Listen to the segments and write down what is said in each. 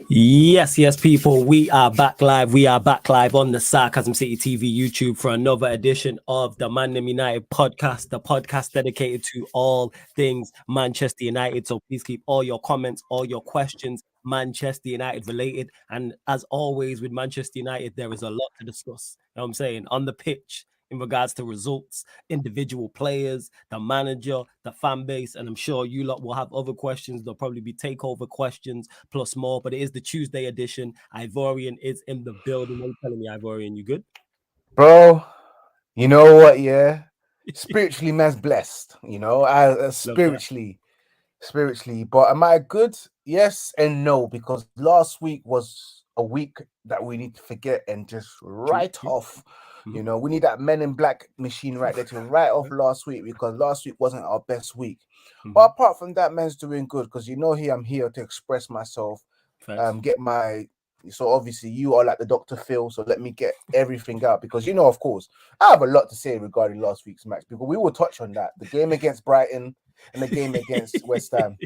Yes, people. We are back live. We are back live on the Sarcasm City TV YouTube for another edition of the ManDem United podcast, the podcast dedicated to all things Manchester United. So please keep all your comments, all your questions Manchester United related. And as always with Manchester United, there is a lot to discuss. You know what I'm saying? On the pitch, in regards to results, individual players, the manager, the fan base, and I'm sure you lot will have other questions. There'll probably be takeover questions plus more, but it is the Tuesday edition. Ivorian is in the building. What are you telling me, Ivorian? You good? Bro, you know what? Yeah, spiritually, man's blessed. Love that. Spiritually. But am I good? Yes and no, because last week was a week that we need to forget and just True, write true. off. Mm-hmm. We need that Men in Black machine right there to write off last week because last week wasn't our best week. Mm-hmm. But apart from that, man's doing good because I'm here to express myself, Facts. get my. So obviously you are like the Dr. Phil, so let me get everything out because of course, I have a lot to say regarding last week's match because we will touch on that. The game against Brighton and the game against West Ham.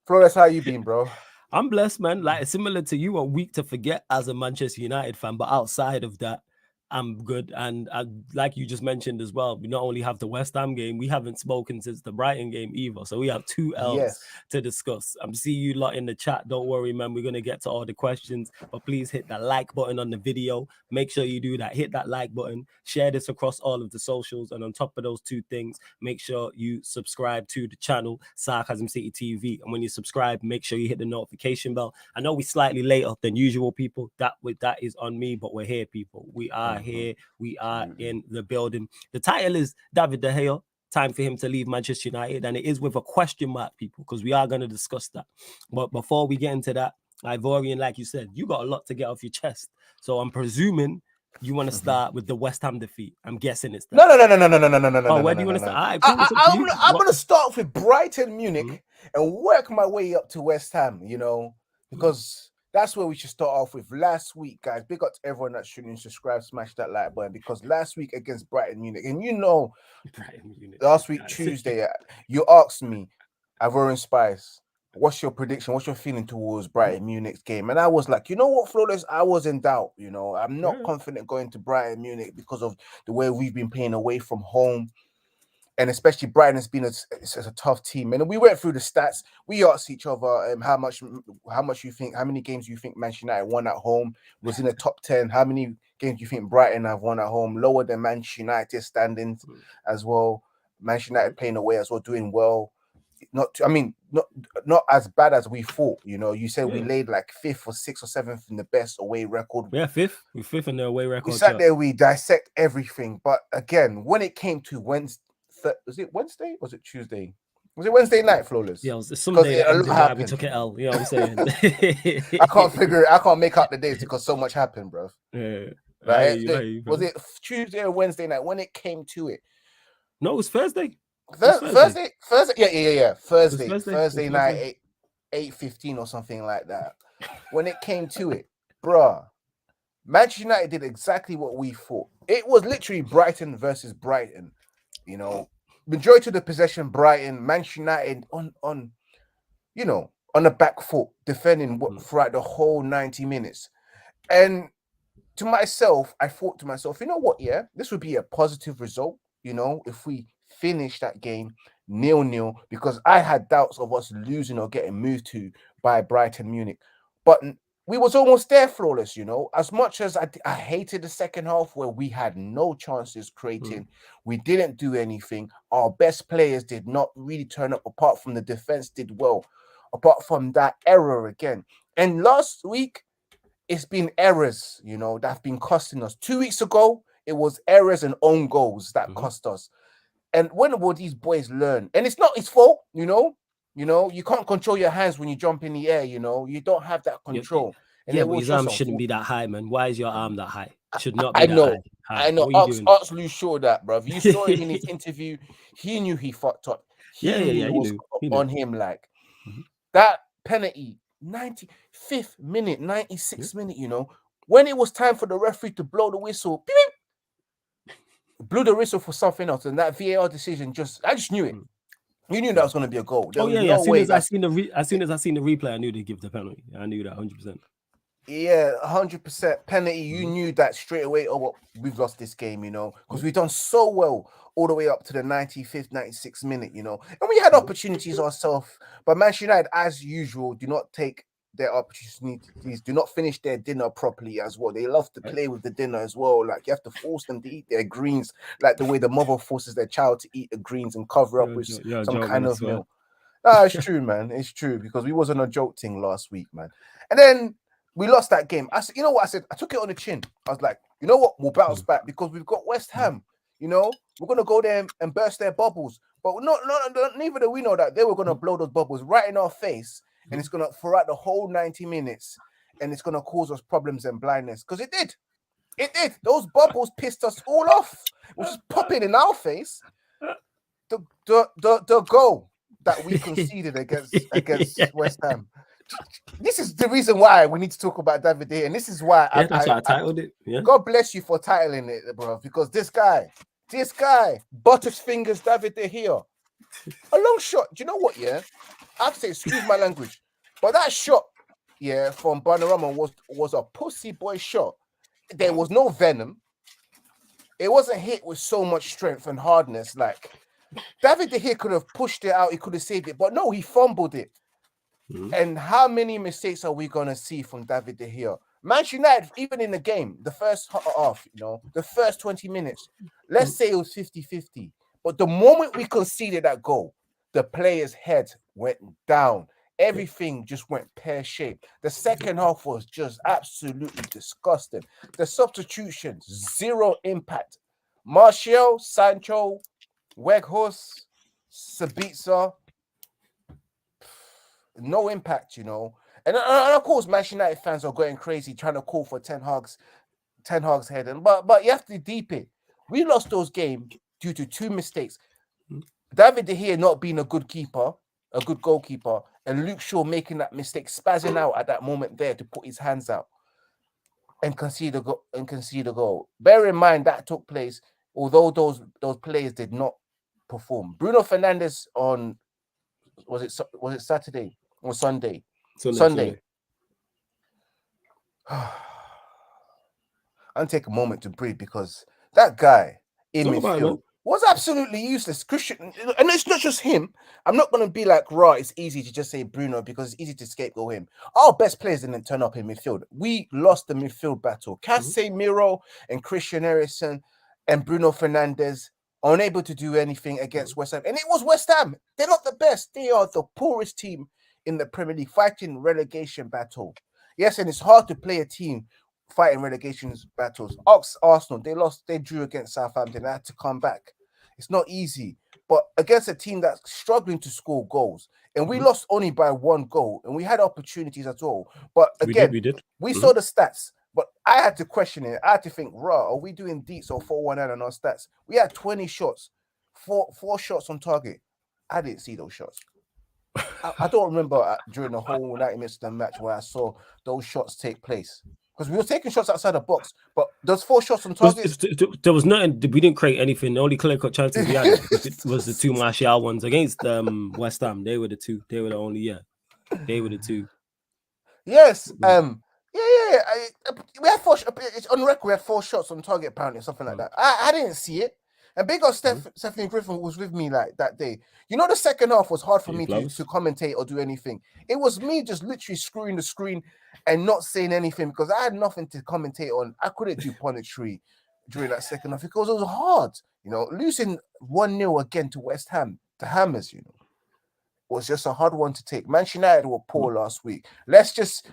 Flores, how you been, bro? I'm blessed, man. Like similar to you, a week to forget as a Manchester United fan, but outside of that, I'm good. And like you just mentioned as well, we not only have the West Ham game, we haven't spoken since the Brighton game either. So we have two L's Yes. to discuss. I'm see you lot in the chat. Don't worry, man. We're gonna get to all the questions, but please hit that like button on the video. Make sure you do that. Hit that like button. Share this across all of the socials, and on top of those two things, make sure you subscribe to the channel Sarcasm City TV. And when you subscribe, make sure you hit the notification bell. I know we're slightly later than usual, people. That is on me, but we're here, people. We are here. We are in the building. The title is David De Gea. Time for him to leave Manchester United, and it is with a question mark, people, because we are going to discuss that. But before we get into that, Ivorian, like you said, you got a lot to get off your chest. So I'm presuming you want to start with the West Ham defeat. I'm guessing it's that. No, no, no, no, no, no, no, no, no, no, Oh, no, where no, do no, you want no, to start? no. All right, cool. It's up to you. I'm What? gonna start with Brighton, Mhm. Munich, and work my way up to West Ham. Mhm. Because that's where we should start off with. Last week, guys, big up to everyone that's shooting, subscribe, smash that like button. Because last week against Brighton, Munich, and Brighton unit, this last week guys. Tuesday, you asked me, Ivorian Spice, what's your prediction? What's your feeling towards Brighton Munich's game? And I was like, you know what, Flawless, I was in doubt. I'm not Yeah. confident going to Brighton Munich because of the way we've been playing away from home. And especially Brighton has been it's a tough team. And we went through the stats. We asked each other how much you think, how many games you think Manchester United won at home, was in the top 10. How many games you think Brighton have won at home, lower than Manchester United standings as well. Manchester Mhm. United playing away as well, doing well. Not as bad as we thought. You said we Yeah. laid like fifth or sixth or seventh in the best away record. Yeah, fifth. We're fifth in the away We record sat chart. there, we dissect everything. But again, when it came to Wednesday, was it Wednesday? Was it Tuesday? Was it Wednesday night, Flawless? Yeah, it was Because someday a that lot ended why we happened. took it L. You know what I'm saying? I can't figure it. I can't make out the days because so much happened, bro. Yeah, Right? I hear you, Was fam. it Tuesday or Wednesday night when it came to it? No, it was Thursday. It was Thursday. Thursday. Yeah. It was Thursday, Thursday. It was Thursday night, Thursday. 8:15 or something like that. When it came to it, bruh, Manchester United did exactly what we thought. It was literally Brighton versus Brighton. You know, majority of the possession, Brighton, Manchester United on the back foot, defending Mm. throughout the whole 90 minutes. And to myself, I thought to myself, you know what? Yeah, this would be a positive result. If we finish that game 0-0, because I had doubts of us losing or getting moved to by Brighton Munich, but we was almost there, Flawless. As much as I hated the second half where we had no chances Mm. creating, we didn't do anything. Our best players did not really turn up. Apart from the defense, did well. Apart from that error again, and last week it's been errors, that have been costing us. 2 weeks ago, it was errors and own goals that Mhm. cost us. And when will these boys learn? And it's not his fault. You can't control your hands when you jump in the air. You don't have that control, and Yeah, it but was his just arm shouldn't unfortunate. be that high, man. Why is your arm that high? Should not be I that know, high. High. I know. What are you doing? Ask Lou Shaw that, bro. You saw him in his interview. He knew he fucked up. Yeah, He yeah, knew yeah. it He was knew. He knew. on him. Like Mhm. that penalty, 95th minute, Yeah. 96th minute. When it was time for the referee to blow the whistle, beep, beep, blew the whistle for something else, and that VAR decision I just knew it. Mm. You knew that was going to be a goal. There Oh was yeah, yeah. no way. As soon as I seen the replay, I knew they'd give the penalty. I knew that 100%. Yeah, 100% penalty. You knew that straight away. Oh, well, we've lost this game, you know, because we've done so well all the way up to the 95th, 96th minute, you know, and we had opportunities ourselves. But Manchester United, as usual, do not take their opportunities, do not finish their dinner properly as well. They love to play with the dinner as well. Like you have to force them to eat their greens, like the way the mother forces their child to eat the greens and cover up with some kind of meal. No, it's true, man. It's true because we wasn't a joke thing last week, man. And then we lost that game. I said, you know what? I said, I took it on the chin. I was like, you know what? We'll bounce back because we've got West Ham. You know, we're gonna go there and burst their bubbles. But neither do we know that they were gonna blow those bubbles right in our face, and it's gonna throughout the whole 90 minutes, and it's gonna cause us problems and blindness. Because it did. It did. Those bubbles pissed us all off. It was just popping in our face. The goal that we conceded against West Ham. This is the reason why we need to talk about David De Gea, and this is why that's why I titled it. Yeah. God bless you for titling it, bro, because this guy, butters fingers David De Gea. A long shot. Do you know what? Yeah, I have to say, excuse my language, but that shot, yeah, from Banarama was a pussy boy shot. There was no venom. It wasn't hit with so much strength and hardness. Like David De Gea could have pushed it out, he could have saved it, but no, he fumbled it. And how many mistakes are we gonna see from David De Gea? Manchester United, even in the game, the first half, you know, the first 20 minutes, let's say it was 50-50. But the moment we conceded that goal, the player's head went down. Everything just went pear-shaped. The second half was just absolutely disgusting. The substitutions, zero impact. Martial, Sancho, Weghorst, Sabitzer, no impact, you know. And of course, Manchester United fans are going crazy trying to call for Ten Hag's head. But you have to deep it. We lost those games due to two mistakes. David De Gea not being a good keeper, a good goalkeeper, and Luke Shaw making that mistake, spazzing out at that moment there to put his hands out and concede a goal. Bear in mind that took place, although those players did not perform. Bruno Fernandes on was it Saturday or Sunday? Sunday. I'll take a moment to breathe because that guy in midfield was absolutely useless. Christian, and it's not just him. I'm not going to be like, it's easy to just say Bruno because it's easy to scapegoat him. Our best players didn't turn up in midfield. We lost the midfield battle. Casemiro and Christian Eriksen and Bruno Fernandes unable to do anything against West Ham. And it was West Ham. They're not the best. They are the poorest team in the Premier League, fighting relegation battle. Yes, and it's hard to play a team fighting relegation battles. Arsenal, they drew against Southampton. They had to come back. It's not easy. But against a team that's struggling to score goals, and we lost only by one goal, and we had opportunities at all. But again, we saw the stats. But I had to question it. I had to think, are we doing deets or 4-1 on our stats? We had 20 shots, four shots on target. I didn't see those shots. I don't remember during the whole 90 minutes of the match where I saw those shots take place. Because we were taking shots outside the box, but those 4 shots on target. There was nothing. We didn't create anything. The only clear-cut chances we had was the 2 Martial ones against West Ham. They were the 2. They were the only. They were the 2. Yes. We had 4. It's on record. We had 4 shots on target, apparently, something like that. I didn't see it. And big up Stephanie Griffin was with me like that day. You know, the second half was hard for me to commentate or do anything. It was me just literally screwing the screen and not saying anything because I had nothing to commentate on. I couldn't do punditry during that second half because it was hard. You know, losing 1-0 again to West Ham, the Hammers, you know, was just a hard one to take. Manchester United were poor last week. Let's just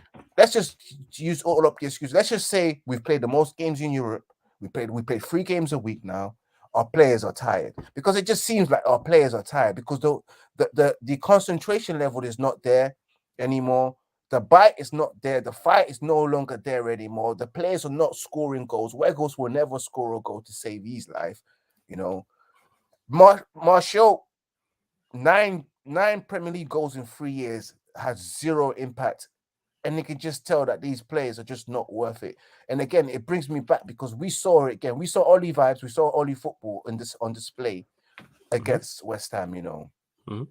use all up the excuse. Let's just say we've played the most games in Europe. We played 3 games a week now. Our players are tired because it just seems like our players are tired because the concentration level is not there anymore. The bite is not there. The fight is no longer there anymore. The players are not scoring goals. Weghorst will never score a goal to save his life. You know, Martial, 9 Premier League goals in 3 years has 0 impact. And you can just tell that these players are just not worth it. And again, it brings me back because we saw it again. We saw Oli vibes. We saw Oli football on display against West Ham, you know. Mhm.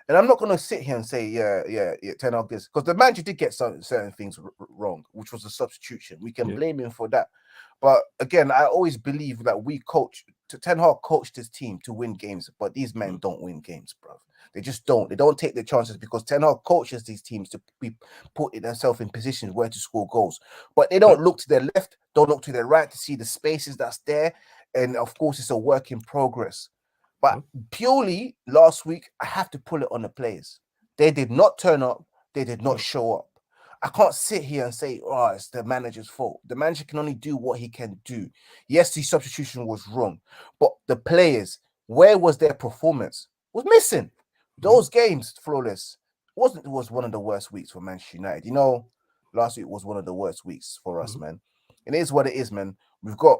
And I'm not going to sit here and say, yeah, Ten Hag is, because the manager did get certain things wrong, which was the substitution. We can blame him for that. But again, I always believe that Ten Hag coached his team to win games, but these men don't win games, bro. They just don't. They don't take the chances because Ten Hag coaches these teams to be putting themselves in positions where to score goals. But they don't look to their left, don't look to their right to see the spaces that's there. And of course, it's a work in progress. But purely last week, I have to pull it on the players. They did not turn up. They did not show up. I can't sit here and say, oh, it's the manager's fault. The manager can only do what he can do. Yes, the substitution was wrong, but the players, where was their performance? Was missing. Those games, flawless. It was one of the worst weeks for Manchester United. You know, last week was one of the worst weeks for us, man. It is what it is, man. We've got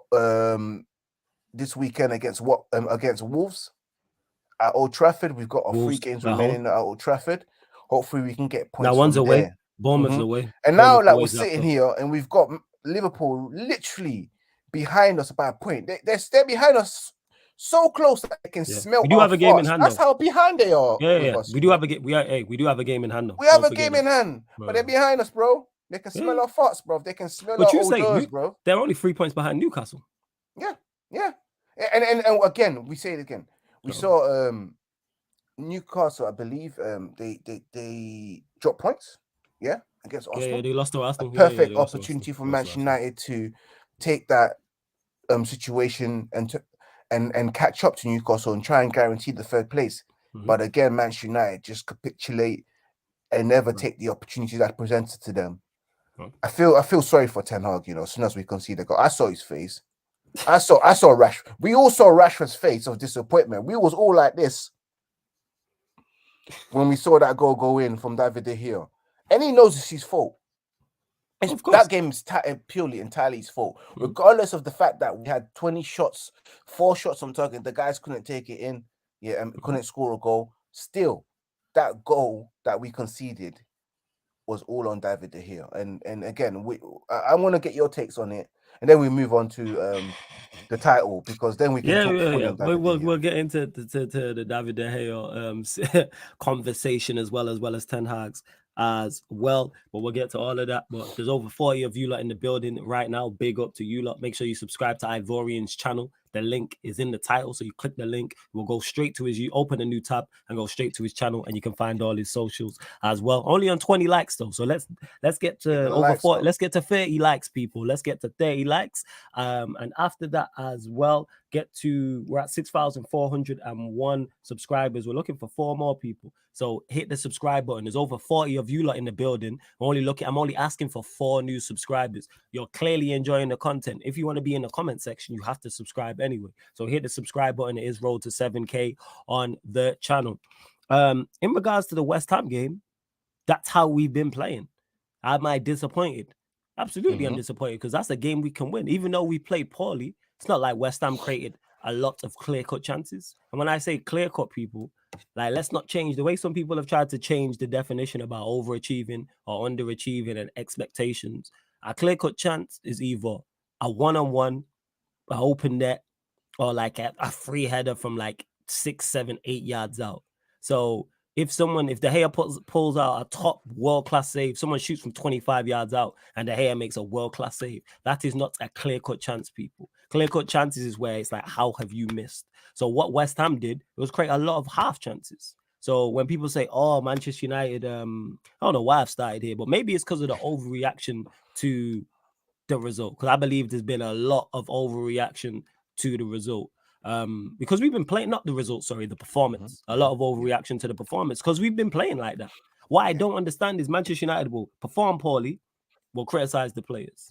this weekend against Wolves at Old Trafford. We've got our Wolves 3 games at remaining at Old Trafford. Hopefully, we can get points Now one's from away. there. Bournemouth's away. And now, like, away we're is sitting after. here and we've got Liverpool literally behind us by a point. They're behind us so close that they can smell. We do have a game in hand. That's how behind they are. Yeah. Us, we do have a game. We do have a game in hand. Though. We have a game in hand, but they're behind us, bro. They can smell our farts, bro. They can smell our odors, bro. They're only 3 points behind Newcastle. Yeah. And again, we say it again. We saw Newcastle, I believe, they dropped points. Yeah, against Arsenal. Yeah, they lost to Arsenal. A perfect opportunity for Manchester United to take that situation and catch up to Newcastle and try and guarantee the 3rd place. But again, Manchester United just capitulate and never take the opportunity that presented to them. I feel sorry for Ten Hag. You know, as soon as we concede the goal, I saw his face. I saw Rashford. We all saw Rashford's face of disappointment. We was all like this when we saw that goal go in from David De Gea, and he knows it's his fault. That game is purely entirely his fault, regardless of the fact that we had 20 shots, 4 shots on target. The guys couldn't take it in, and couldn't score a goal. Still, that goal that we conceded was all on David De Gea. And again, I want to get your takes on it, and then we move on to the title, because then we can talk fully on David De Gea. We'll get into the David De Gea conversation as well as Ten Hag's as well, but we'll get to all of that. But there's over 40 of you lot in the building right now. Big up to you lot. Make sure you subscribe to Ivorian's channel. The link is in the title, so you click the link, we'll go straight to you open a new tab and go straight to his channel, and you can find all his socials as well. Only on 20 likes though, so let's get to over 40. Let's get to 30 likes, people. Let's get to 30 likes, and after that as well, we're at 6,401 subscribers. We're looking for 4 more people, so hit the subscribe button. There's over 40 of you lot in the building. I'm only asking for 4 new subscribers. You're clearly enjoying the content. If you want to be in the comment section, you have to subscribe anyway, so hit the subscribe button. It is road to 7K on the channel. In regards to the West Ham game, that's how we've been playing. Am I disappointed? Absolutely, I'm disappointed, because that's a game we can win. Even though we played poorly, it's not like West Ham created a lot of clear-cut chances. And when I say clear-cut, people, like, let's not change the way some people have tried to change the definition about overachieving or underachieving and expectations. A clear-cut chance is either a one-on-one, an open net, or like a free header from like 6, 7, 8 yards out. So if De Gea pulls out a top world-class save, someone shoots from 25 yards out and De Gea makes a world-class save, that is not a clear-cut chance, people. Clear-cut chances is where it's like, how have you missed? So what West Ham did was create a lot of half chances. So when people say, oh, Manchester United, I don't know why I've started here, but maybe it's because of the overreaction to the result, because I believe there's been a lot of overreaction to the result. Because we've been playing, not the result, sorry, the performance. A lot of overreaction to the performance, because we've been playing like that. What I don't understand is Manchester United will perform poorly, will criticize the players.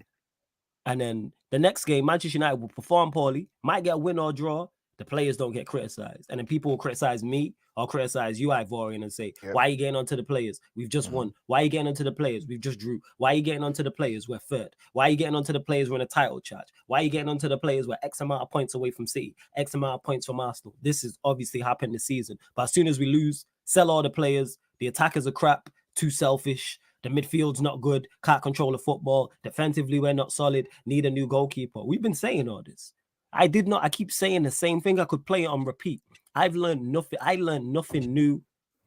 And then the next game, Manchester United will perform poorly, might get a win or draw, the players don't get criticized. And then people will criticize me or criticize you, Ivorian, and say, why are you getting onto the players? We've just won. Why are you getting onto the players? We've just drew. Why are you getting onto the players? We're 3rd. Why are you getting onto the players? We're in a title charge. Why are you getting onto the players? We're X amount of points away from City, X amount of points from Arsenal. This has obviously happened this season. But as soon as we lose, sell all the players. The attackers are crap, too selfish. The midfield's not good, can't control the football. Defensively, we're not solid, need a new goalkeeper. We've been saying all this. I keep saying the same thing. I could play it on repeat. I've learned nothing. I learned nothing new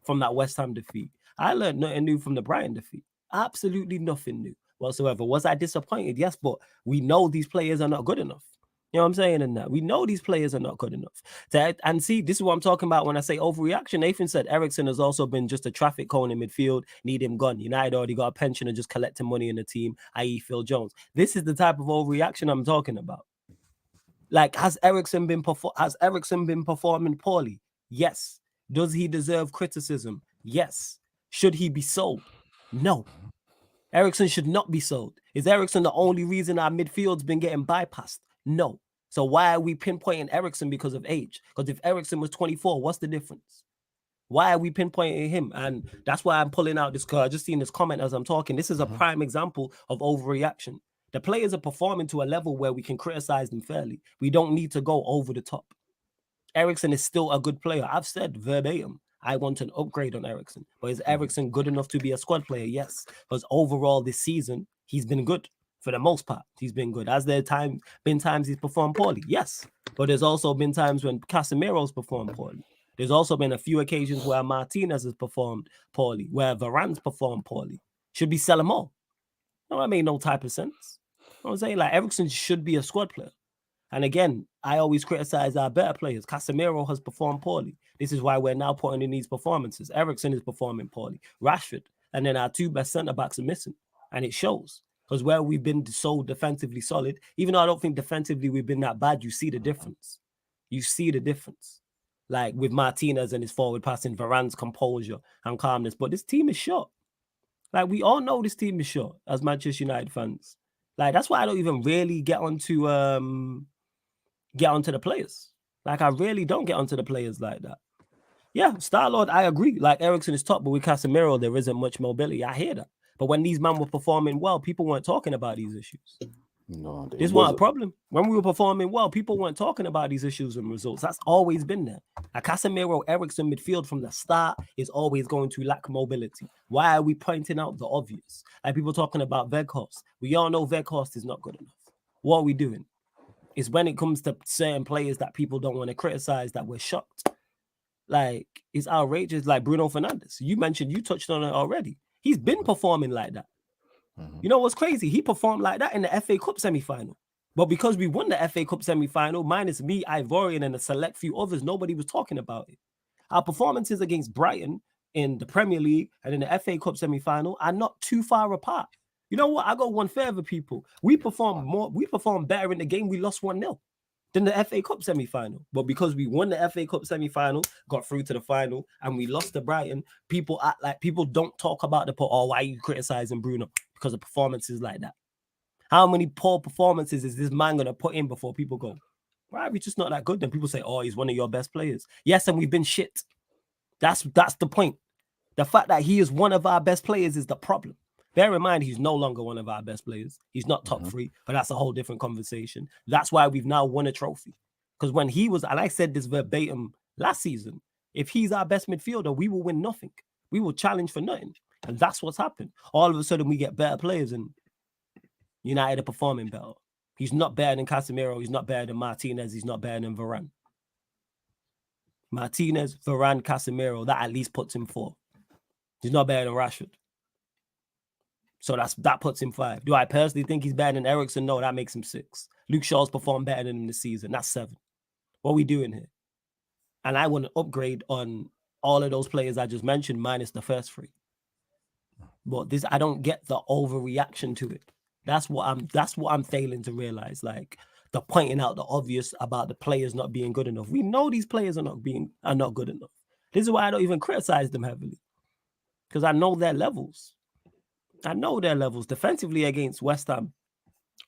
from that West Ham defeat. I learned nothing new from the Brighton defeat. Absolutely nothing new whatsoever. Was I disappointed? Yes, but we know these players are not good enough. You know what I'm saying? In that we know these players are not good enough. And see, this is what I'm talking about when I say overreaction. Nathan said Eriksen has also been just a traffic cone in midfield. Need him gone. United already got a pension and just collecting money in the team, i.e. Phil Jones. This is the type of overreaction I'm talking about. Like, has Eriksen been performing poorly? Yes. Does he deserve criticism? Yes. Should he be sold? No. Eriksen should not be sold. Is Eriksen the only reason our midfield's been getting bypassed? No. So why are we pinpointing Eriksen because of age? Because if Eriksen was 24, what's the difference? Why are we pinpointing him? And that's why I'm pulling out this card. I just seen this comment as I'm talking. This is a prime example of overreaction. The players are performing to a level where we can criticize them fairly. We don't need to go over the top. Eriksen is still a good player. I've said verbatim, I want an upgrade on Eriksen. But is Eriksen good enough to be a squad player? Yes. Because overall this season, he's been good. For the most part, he's been good. Has there been times he's performed poorly? Yes. But there's also been times when Casemiro's performed poorly. There's also been a few occasions where Martinez has performed poorly, where Varane's performed poorly. Should we sell them all? No, that made no type of sense. You know what I'm saying? Like, Eriksen should be a squad player. And again, I always criticize our better players. Casemiro has performed poorly. This is why we're now putting in these performances. Eriksen is performing poorly. Rashford. And then our two best centre-backs are missing. And it shows. Because where we've been so defensively solid, even though I don't think defensively we've been that bad, you see the difference. You see the difference. Like with Martinez and his forward passing, Varane's composure and calmness. But this team is short. Like, we all know this team is short as Manchester United fans. Like, that's why I don't even really get onto the players. Like, I really don't get onto the players like that. Yeah, Star-Lord, I agree. Like, Eriksen is top, but with Casemiro, there isn't much mobility. I hear that. But when these men were performing well, people weren't talking about these issues. No, this wasn't a problem. When we were performing well, people weren't talking about these issues and results. That's always been there. A Casemiro, Eriksen midfield from the start is always going to lack mobility. Why are we pointing out the obvious? Like people talking about Weghorst. We all know Weghorst is not good enough. What are we doing? It's when it comes to certain players that people don't want to criticize that we're shocked. Like, it's outrageous. Like Bruno Fernandes. You touched on it already. He's been performing like that. You know what's crazy? He performed like that in the FA Cup semi-final. But because we won the FA Cup semi-final, minus me, Ivorian, and a select few others, nobody was talking about it. Our performances against Brighton in the Premier League and in the FA Cup semi-final are not too far apart. You know what? I go one further, people. We performed better in the game. We lost 1-0 than the FA Cup semi-final. But because we won the FA Cup semi-final, got through to the final, and we lost to Brighton, people act like people don't talk about why are you criticizing Bruno? Because of performances like that. How many poor performances is this man going to put in before people go, right, we're just not that good? Then people say, oh, he's one of your best players. Yes, and we've been shit. That's the point. The fact that he is one of our best players is the problem. Bear in mind, he's no longer one of our best players. He's not top three, but that's a whole different conversation. That's why we've now won a trophy. Because when he was, and I said this verbatim last season, if he's our best midfielder, we will win nothing. We will challenge for nothing. And that's what's happened. All of a sudden, we get better players and United are performing better. He's not better than Casemiro. He's not better than Martinez. He's not better than Varane. Martinez, Varane, Casemiro, that at least puts him 4. He's not better than Rashford. So that puts him 5. Do I personally think he's better than Eriksen? No, that makes him 6. Luke Shaw's performed better than him this season. That's 7. What are we doing here? And I want to upgrade on all of those players I just mentioned, minus the first 3. But I don't get the overreaction to it. That's what I'm failing to realize. Like the pointing out the obvious about the players not being good enough. We know these players are not good enough. This is why I don't even criticize them heavily. Because I know their levels. Defensively against West Ham,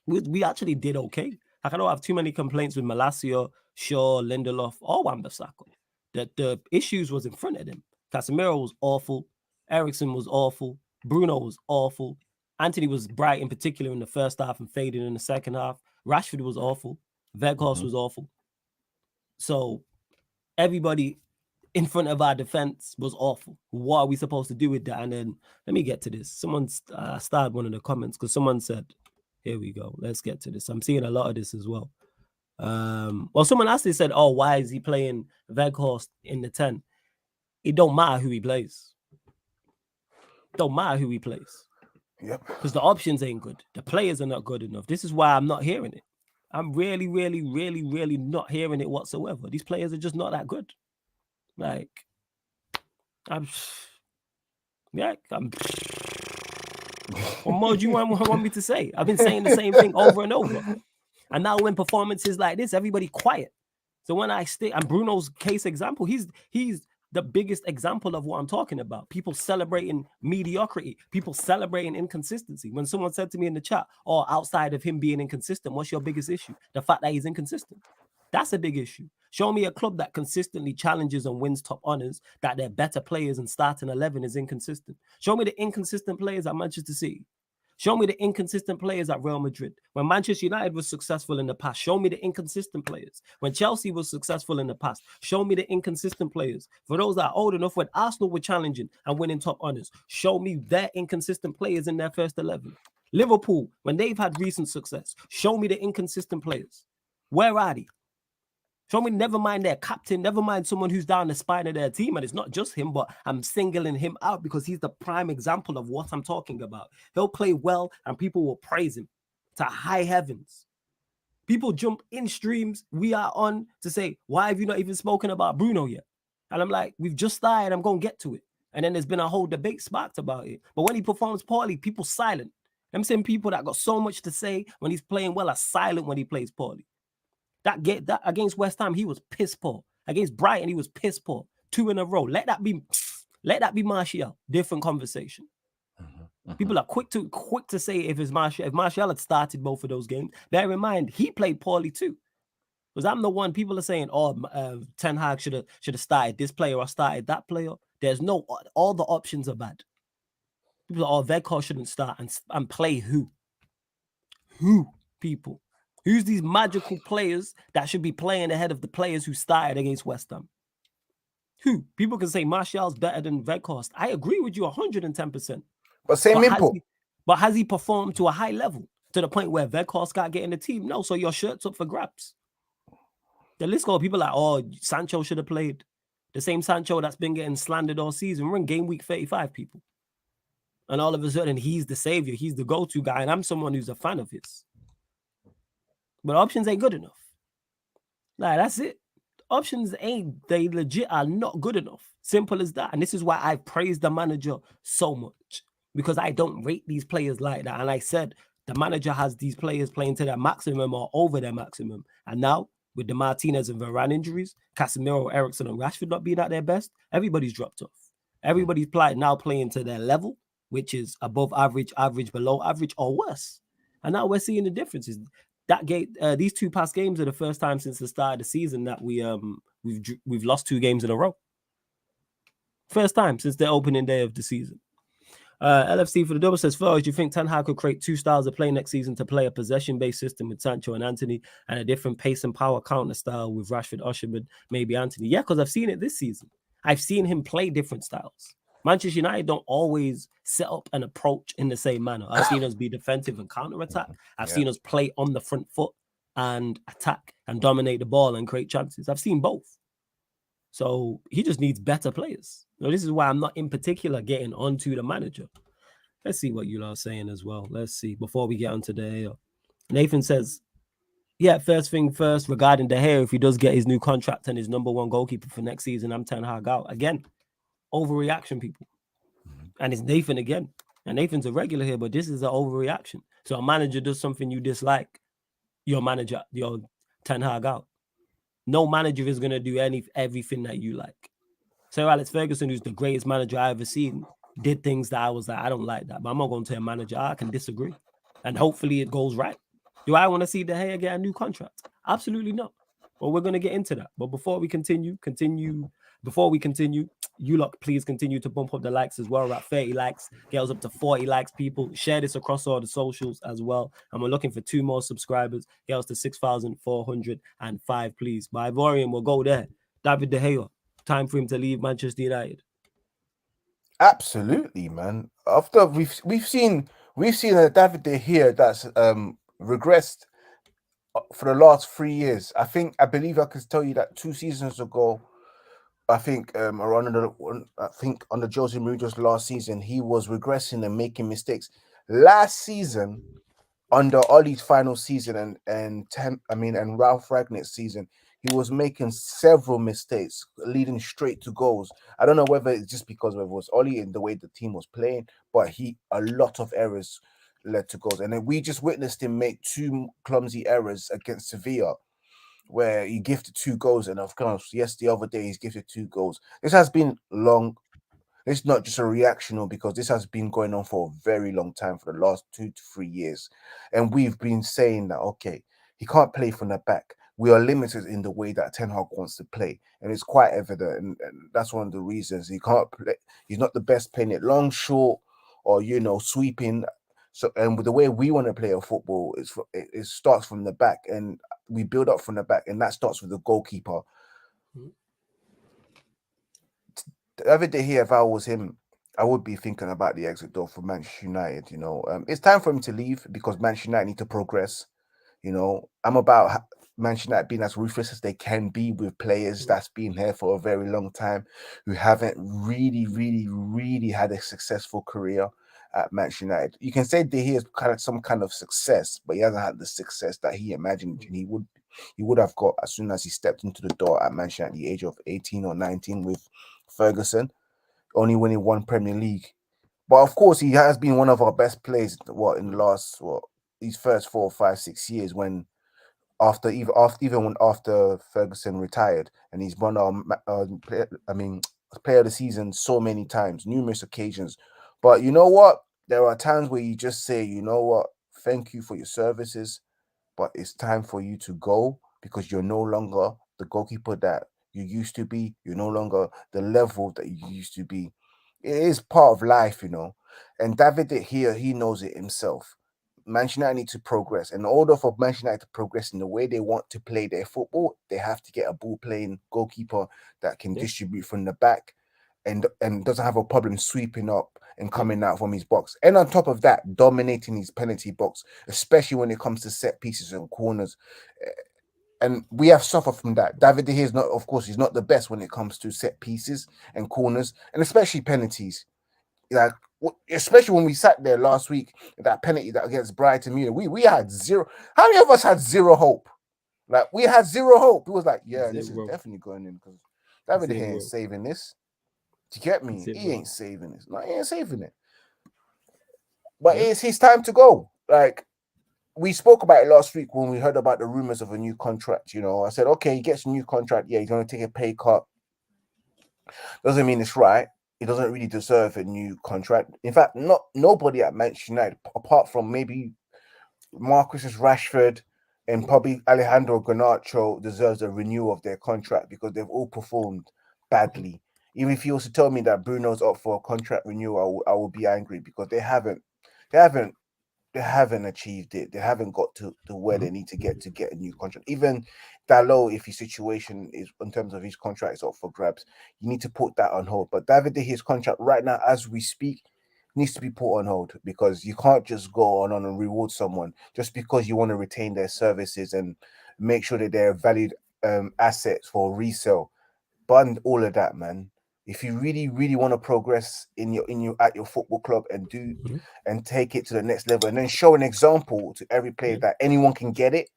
we actually did okay. Like I don't have too many complaints with Malacia, Shaw, Lindelof, or Wan-Bissaka. The issues was in front of them. Casemiro was awful. Eriksen was awful. Bruno was awful. Anthony was bright in particular in the first half and faded in the second half. Rashford was awful. Weghorst was awful. So everybody in front of our defense was awful. What are we supposed to do with that? And then let me get to this. Someone started one of the comments because someone said, here we go. Let's get to this. I'm seeing a lot of this as well. Well, someone actually said, "Oh, why is he playing Veghorst in the 10?" It don't matter who he plays. Don't matter who he plays. Yep. Because the options ain't good. The players are not good enough. This is why I'm not hearing it. I'm really, really, really, really not hearing it whatsoever. These players are just not that good. Like, I'm. What more do you want me to say? I've been saying the same thing over and over. And now when performances like this, everybody quiet. So when I stick, and Bruno's case example, he's the biggest example of what I'm talking about. People celebrating mediocrity, people celebrating inconsistency. When someone said to me in the chat, "Oh, outside of him being inconsistent, what's your biggest issue?" The fact that he's inconsistent. That's a big issue. Show me a club that consistently challenges and wins top honors, that their better players and starting 11 is inconsistent. Show me the inconsistent players at Manchester City. Show me the inconsistent players at Real Madrid. When Manchester United was successful in the past, show me the inconsistent players. When Chelsea was successful in the past, show me the inconsistent players. For those that are old enough, when Arsenal were challenging and winning top honors, show me their inconsistent players in their first 11. Liverpool, when they've had recent success, show me the inconsistent players. Where are they? Show me, never mind their captain, never mind someone who's down the spine of their team. And it's not just him, but I'm singling him out because he's the prime example of what I'm talking about. He'll play well and people will praise him to high heavens. People jump in streams we are on to say, "Why have you not even spoken about Bruno yet?" And I'm like, we've just started. I'm going to get to it. And then there's been a whole debate sparked about it. But when he performs poorly, people silent. I'm saying people that got so much to say when he's playing well are silent when he plays poorly. That against West Ham, he was piss poor. Against Brighton, he was piss poor. 2 in a row. Let that be Martial. Different conversation. People are quick to say if it's Martial. If Martial had started both of those games, bear in mind he played poorly too. Because I'm the one people are saying, "Oh, Ten Hag should have started this player or started that player." There's no, all the options are bad. People are, "Oh, Veghorst shouldn't start and play who? Who people? Who's these magical players that should be playing ahead of the players who started against West Ham? Who? People can say Martial's better than Veghorst. I agree with you 110%. But same input. But has he performed to a high level to the point where Veghorst got getting the team? No. So your shirt's up for grabs. The list goes. People are like, "Oh, Sancho should have played." The same Sancho that's been getting slandered all season. We're in game week 35, people. And all of a sudden, he's the savior. He's the go-to guy. And I'm someone who's a fan of his. But options ain't good enough. Like, that's it. Options they legit are not good enough. Simple as that. And this is why I praise the manager so much. Because I don't rate these players like that. And I said, the manager has these players playing to their maximum or over their maximum. And now, with the Martinez and Varane injuries, Casemiro, Eriksen, and Rashford not being at their best, everybody's dropped off. Everybody's now playing to their level, which is above average, below average, or worse. And now we're seeing the differences. That game, these 2 past games are the first time since the start of the season that we've lost 2 games in a row. First time since the opening day of the season. LFC for the double says, "Flores, do you think Ten Hag could create 2 styles of play next season to play a possession-based system with Sancho and Anthony and a different pace and power counter style with Rashford, Osimhen, maybe Anthony?" Yeah, because I've seen it this season. I've seen him play different styles. Manchester United don't always set up an approach in the same manner. I've seen us be defensive and counter-attack. I've seen us play on the front foot and attack and dominate the ball and create chances. I've seen both. So he just needs better players. This is why I'm not in particular getting onto the manager. Let's see what you are saying as well. Let's see before we get onto De Gea. Nathan says, "Yeah, first thing first, regarding De Gea, if he does get his new contract and his #1 goalkeeper for next season, I'm Ten Hag out." Again, overreaction, people. And it's Nathan again. And Nathan's a regular here, but this is an overreaction. So a manager does something you dislike, your Ten Hag out. No manager is going to do everything that you like. Sir Alex Ferguson, who's the greatest manager I've ever seen, did things that I was like, I don't like that. But I'm not going to tell a manager, I can disagree. And hopefully it goes right. Do I want to see De Gea get a new contract? Absolutely not. Well, we're going to get into that. But before we continue, you lot, please continue to bump up the likes as well. We're at 30 likes, get us up to 40 likes, people. Share this across all the socials as well. And we're looking for 2 more subscribers. Get us to 6,405, please. By Ivorian, we'll go there. David De Gea, time for him to leave Manchester United. Absolutely, man. After we've seen a David De Gea that's regressed for the last 3 years. I believe I could tell you that 2 seasons ago, I think I think under Jose Mourinho's last season, he was regressing and making mistakes. Last season, under Ollie's final season and Ralph Ragnick's season, he was making several mistakes, leading straight to goals. I don't know whether it's just because it was Ollie and the way the team was playing, but a lot of errors led to goals. And then we just witnessed him make two clumsy errors against Sevilla, where he gifted 2 goals, and of course, yes, the other day he's gifted 2 goals. This has been long. It's not just a reactional, because this has been going on for a very long time, for the last 2 to 3 years. And we've been saying that, okay, he can't play from the back. We are limited in the way that Ten Hag wants to play. And it's quite evident. And that's one of the reasons he can't play. He's not the best playing it long, short, or, sweeping. So, and with the way we want to play a football, it starts from the back, and we build up from the back, and that starts with the goalkeeper. Every day here, if I was him, I would be thinking about the exit door for Manchester United. It's time for him to leave, because Manchester United need to progress. I'm about Manchester United being as ruthless as they can be with players that's been here for a very long time, who haven't really, really, really had a successful career at Manchester United. You can say De Gea has kind of some kind of success, but he hasn't had the success that he imagined he would have got as soon as he stepped into the door at Manchester at the age of 18 or 19 with Ferguson, only winning 1 Premier League. But of course, he has been one of our best players. In the last these first 4, 5, 6 years, when after Ferguson retired, and he's won our player of the season so many times, numerous occasions. But you know what? There are times where you just say, you know what? Thank you for your services, but it's time for you to go, because you're no longer the goalkeeper that you used to be. You're no longer the level that you used to be. It is part of life. And David here, he knows it himself. Manchester United need to progress. And in order for Manchester United to progress in the way they want to play their football, they have to get a ball playing goalkeeper that can distribute from the back, and doesn't have a problem sweeping up and coming out from his box. And on top of that, dominating his penalty box, especially when it comes to set pieces and corners. And we have suffered from that. David De Gea is not, of course, he's not the best when it comes to set pieces and corners, and especially penalties. Like, especially when we sat there last week, that penalty that against Brighton, we had zero. How many of us had zero hope? Like, we had zero hope. It was like, yeah, this is definitely going in, because David De Gea ain't saving this. Do you get me? He ain't saving this. No, he ain't saving it. But it's his time to go. Like, we spoke about it last week when we heard about the rumors of a new contract. I said, okay, he gets a new contract. Yeah, he's going to take a pay cut. Doesn't mean it's right. He doesn't really deserve a new contract. In fact, nobody at Manchester United, apart from maybe Marcus Rashford and probably Alejandro Garnacho, deserves a renewal of their contract, because they've all performed badly. Even if you also tell me that Bruno's up for a contract renewal, I will be angry, because they haven't achieved it. They haven't got to where they need to get a new contract. Even Dalot, if his situation is in terms of his contract is up for grabs, you need to put that on hold. But David De Gea's contract right now, as we speak, needs to be put on hold, because you can't just go on and reward someone just because you want to retain their services and make sure that they're valued assets for resale. Bund all of that, man. If you really, really want to progress at your football club and take it to the next level, and then show an example to every player that anyone can get it,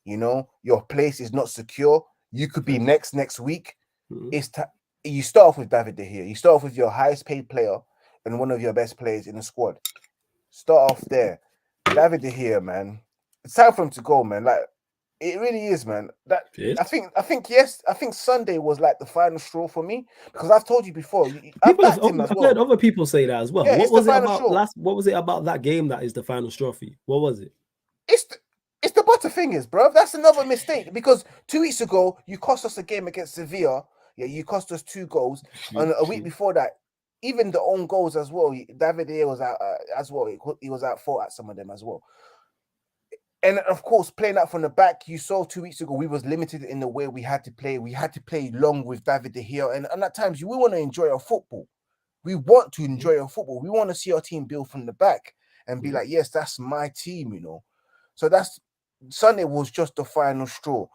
your place is not secure. You could be next week. You start off with David De Gea. You start off with your highest paid player and one of your best players in the squad. Start off there. David De Gea, man. It's time for him to go, man. Like, it really is, man. I think Sunday was like the final straw for me, because I've told you before. I've heard other people say that as well. Yeah, what was it about What was it about that game that is the final straw for you? What was it? It's the Butterfingers, bro. That's another mistake, because 2 weeks ago you cost us a game against Sevilla. Yeah, you cost us 2 goals, and a week before that, even the own goals as well. David Gea was out as well. He was out for at some of them as well. And of course, playing out from the back, you saw 2 weeks ago, we was limited in the way we had to play. We had to play long with David De Gea. And at times, we want to enjoy our football. We want to enjoy our football. We want to see our team build from the back and be like, yes, that's my team, So Sunday was just the final straw.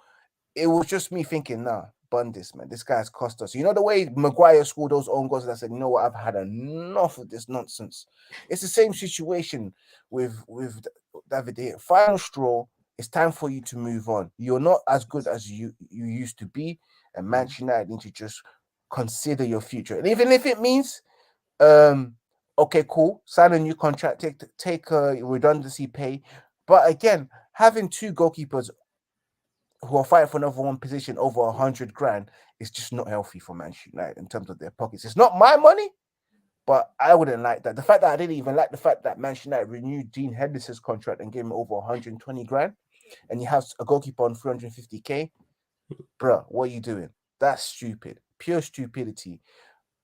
It was just me thinking, nah, bun this, man. This guy's cost us. You know the way Maguire scored those own goals, and I said, you know what, I've had enough of this nonsense. It's the same situation with David here. Final straw. It's time for you to move on. You're not as good as you used to be, and Manchester United need to just consider your future. And even if it means, okay, cool, sign a new contract, take a redundancy pay. But again, having two goalkeepers who are fighting for another one position over 100 grand is just not healthy for Manchester United in terms of their pockets. It's not my money, but I wouldn't like that. The fact that I didn't even like the fact that Manchester United renewed Dean Henderson's contract and gave him over 120 grand, and you have a goalkeeper on 350k, bro, what are you doing? That's stupid, pure stupidity.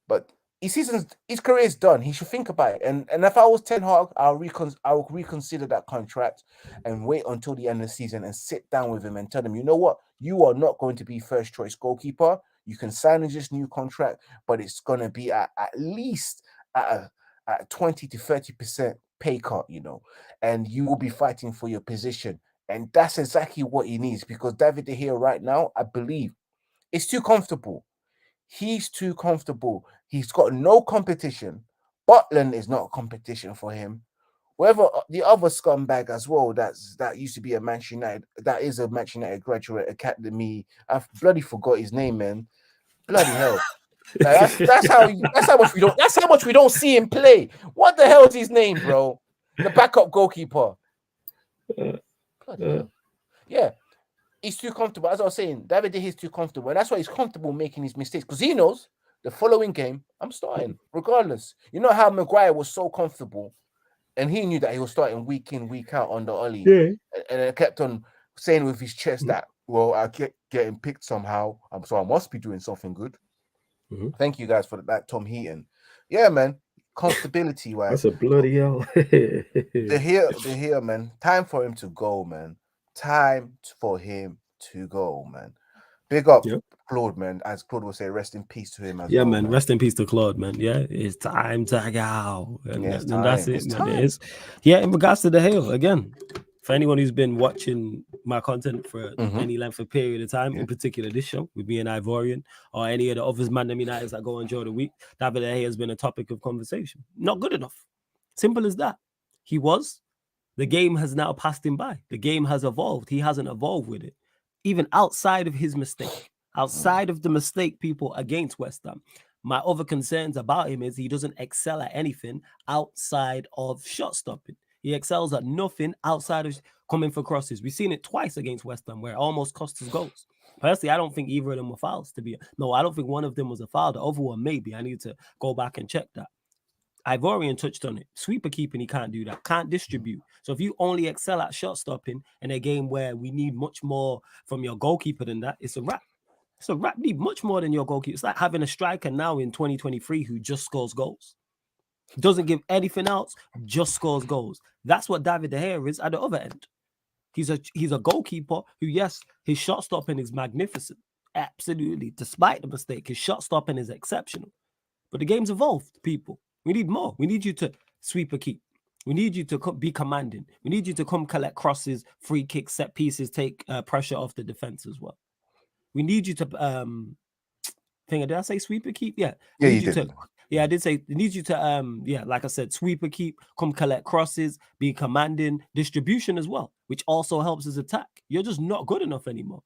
But his career is done. He should think about it. And if I was Ten Hag, I'll reconsider that contract and wait until the end of the season and sit down with him and tell him, you know what, you are not going to be first choice goalkeeper. You can sign this new contract, but it's going to be at least at a 20 to 30% pay cut, and you will be fighting for your position. And that's exactly what he needs, because David De Gea right now, I believe, is too comfortable. He's too comfortable. He's got no competition. Butland is not a competition for him. Whoever the other scumbag as well, that used to be a Manchester United, that is a Manchester United graduate academy. I've bloody forgot his name, man. Bloody hell. That's how much we don't see him play. What the hell is his name, bro? The backup goalkeeper. Bloody hell. Yeah. He's too comfortable. As I was saying, David De Gea is too comfortable. And that's why he's comfortable making his mistakes. Because he knows the following game, I'm starting, regardless. You know how Maguire was so comfortable, and he knew that he was starting week in, week out on the Ollie. Yeah. And it kept on saying with his chest that, well, I kept getting picked somehow. So I must be doing something good. Thank you guys for that, Tom Heaton. Yeah, man. Comfortability, right? That's a bloody hell. The here, man. Time for him to go, man. Time for him to go, man. Big up Claude, man. As Claude will say, rest in peace to him as well. Man. Rest in peace to Claude, man. Yeah, it's time to go. And that's it, man. It is. Yeah, in regards to De Gea, again, for anyone who's been watching my content for any length of period of time, in particular this show with me and Ivorian, or any of the others ManDem Uniteds that go enjoy the week, David De Gea has been a topic of conversation. Not good enough. Simple as that. He was. The game has now passed him by. The game has evolved. He hasn't evolved with it. Even outside of his mistake, outside of the mistake, people, against West Ham, my other concerns about him is he doesn't excel at anything outside of shot stopping. He excels at nothing outside of coming for crosses. We've seen it twice against West Ham where it almost cost us goals. Personally, I don't think either of them were fouls. No, I don't think one of them was a foul. The other one, maybe. I need to go back and check that. Ivorian touched on it. Sweeper keeping, he can't do that. Can't distribute. So if you only excel at shot stopping in a game where we need much more from your goalkeeper than that, it's a wrap. It's a wrap. Need much more than your goalkeeper. It's like having a striker now in 2023 who just scores goals. Doesn't give anything else, just scores goals. That's what David De Gea is at the other end. He's a goalkeeper who, yes, his shot stopping is magnificent. Absolutely. Despite the mistake, his shot stopping is exceptional. But the game's evolved, people. We need more. We need you to sweep a keep. We need you to be commanding. We need you to come collect crosses, free kicks, set pieces, take pressure off the defense as well. We need you to did I say sweep a keep? Yeah. Yeah, you did. I did say it needs you to like I said, sweep a keep, come collect crosses, be commanding, distribution as well, which also helps his attack. You're just not good enough anymore.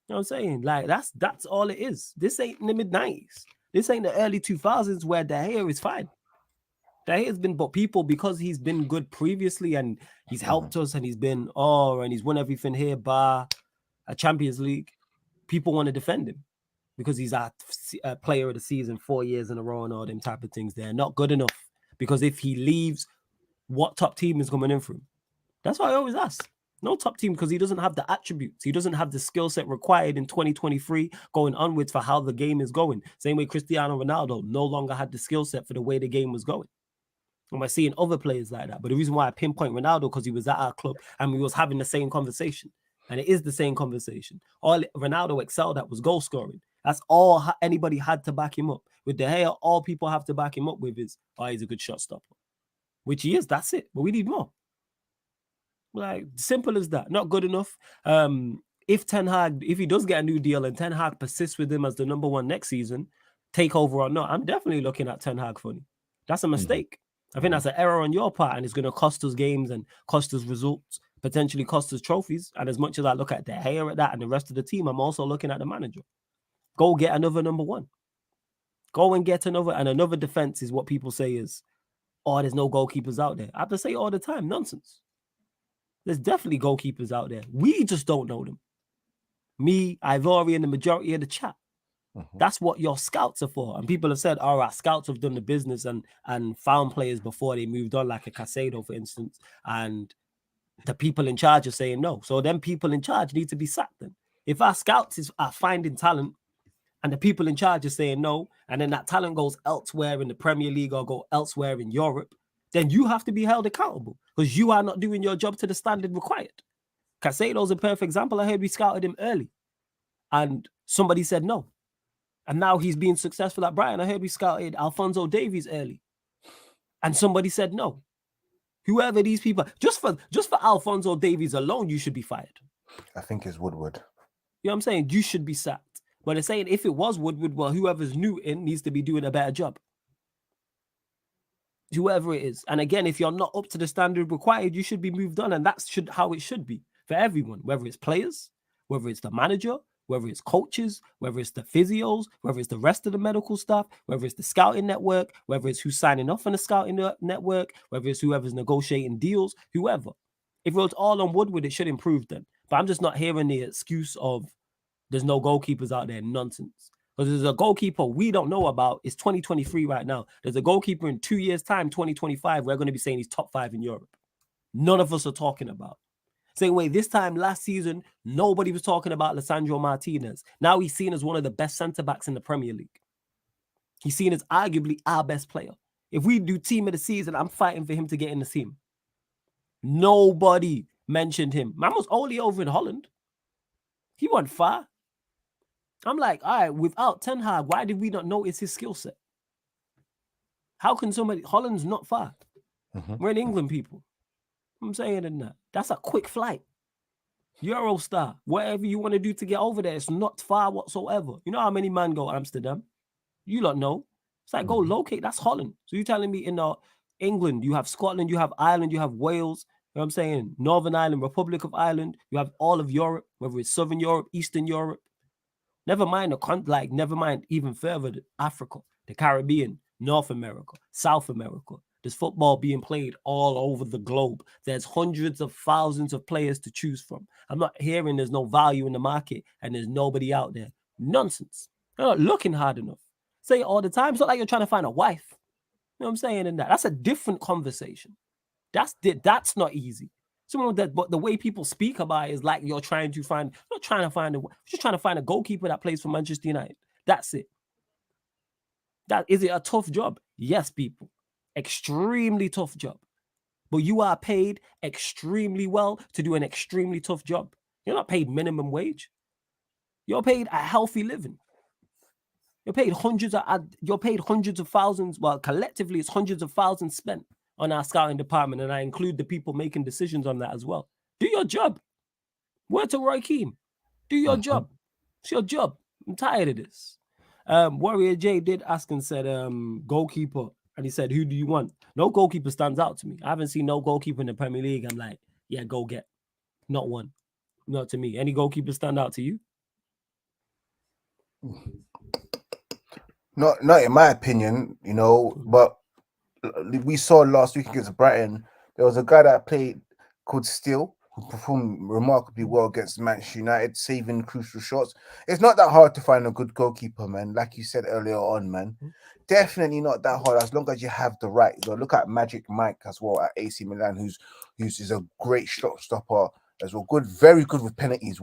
You know what I'm saying? Like that's all it is. This ain't in the mid-90s. This ain't the early 2000s where De Gea is fine. De Gea's been, but people, because he's been good previously and he's helped us and he's been, and he's won everything here bar a Champions League, people want to defend him because he's a player of the season 4 years in a row and all them type of things. They're not good enough because if he leaves, what top team is coming in for him? That's why I always ask. No top team, because he doesn't have the attributes. He doesn't have the skill set required in 2023 going onwards for how the game is going. Same way Cristiano Ronaldo no longer had the skill set for the way the game was going. And we're seeing other players like that. But the reason why I pinpoint Ronaldo, because he was at our club and we was having the same conversation. And it is the same conversation. All Ronaldo excelled at was goal scoring. That's all anybody had to back him up. With De Gea, all people have to back him up with is, he's a good shot stopper. Which he is, that's it. But we need more. Like, simple as that. Not good enough. If Ten Hag, if he does get a new deal and Ten Hag persists with him as the number one next season, take over or not, I'm definitely looking at Ten Hag funny. That's a mistake. I think that's an error on your part, and it's going to cost us games and cost us results, potentially cost us trophies. And as much as I look at De Gea at that and the rest of the team, I'm also looking at the manager. Go get another number one. Go and get another defense is what people say is, oh, there's no goalkeepers out there. I have to say all the time, nonsense. There's definitely goalkeepers out there. We just don't know them. Me, Ivory, and the majority of the chat. That's what your scouts are for. And people have said, all right, scouts have done the business and found players before they moved on, like a Casado, for instance. And the people in charge are saying no. So then people in charge need to be sacked then. If our scouts are finding talent and the people in charge are saying no, and then that talent goes elsewhere in the Premier League or go elsewhere in Europe, then you have to be held accountable because you are not doing your job to the standard required. Casado's a perfect example. I heard we scouted him early and somebody said no. And now he's being successful at Brighton. I heard we scouted Alphonso Davies early and somebody said no. Whoever these people, just for Alphonso Davies alone, you should be fired. I think it's Woodward. You know what I'm saying? You should be sacked. But they're saying if it was Woodward, well, whoever's new in needs to be doing a better job. Whoever it is. And again, if you're not up to the standard required, you should be moved on. And that's how it should be for everyone, whether it's players, whether it's the manager, whether it's coaches, whether it's the physios, whether it's the rest of the medical staff, whether it's the scouting network, whether it's who's signing off on the scouting network, whether it's whoever's negotiating deals, whoever. If it was all on Woodward, it should improve then. But I'm just not hearing the excuse of there's no goalkeepers out there nonsense. Because there's a goalkeeper we don't know about. It's 2023 right now. There's a goalkeeper in 2 years' time, 2025, we're going to be saying he's top 5 in Europe. None of us are talking about. Same way, this time last season, nobody was talking about Lisandro Martinez. Now he's seen as one of the best centre-backs in the Premier League. He's seen as arguably our best player. If we do team of the season, I'm fighting for him to get in the team. Nobody mentioned him. Man was only over in Holland. He went far. I'm like, all right, without Ten Hag, why did we not notice his skill set? How can Holland's not far. We're in England, people. I'm saying in that. That's a quick flight. Eurostar, whatever you want to do to get over there, it's not far whatsoever. You know how many men go Amsterdam? You don't know. It's like, go locate. That's Holland. So you're telling me in England, you have Scotland, you have Ireland, you have Wales, you know what I'm saying? Northern Ireland, Republic of Ireland, you have all of Europe, whether it's Southern Europe, Eastern Europe. Never mind never mind even further, Africa, the Caribbean, North America, South America. There's football being played all over the globe. There's hundreds of thousands of players to choose from. I'm not hearing there's no value in the market and there's nobody out there. Nonsense. They're not looking hard enough. Say it all the time. It's not like you're trying to find a wife. You know what I'm saying? In that's a different conversation. That's not easy. But the way people speak about it is like you're trying to find, just trying to find a goalkeeper that plays for Manchester United. That's it. Is it a tough job? Yes, people. Extremely tough job. But you are paid extremely well to do an extremely tough job. You're not paid minimum wage. You're paid a healthy living. You're paid hundreds of thousands. Well, collectively, it's hundreds of thousands spent on our scouting department, and I include the people making decisions on that as well. Do your job. Word to Roy Keane. Do your job. It's your job. I'm tired of this. Warrior J did ask and said, goalkeeper. And he said, who do you want? No goalkeeper stands out to me. I haven't seen no goalkeeper in the Premier League. I'm like, yeah, go get. Not one. Not to me. Any goalkeeper stand out to you? Not in my opinion, you know, but we saw last week against Brighton, there was a guy that played called Steele, who performed remarkably well against Manchester United, saving crucial shots. It's not that hard to find a good goalkeeper, man. Like you said earlier on, man. Definitely not that hard as long as you have the right. You know, look at Magic Mike as well at AC Milan, who's is a great shot stopper as well. Good, very good with penalties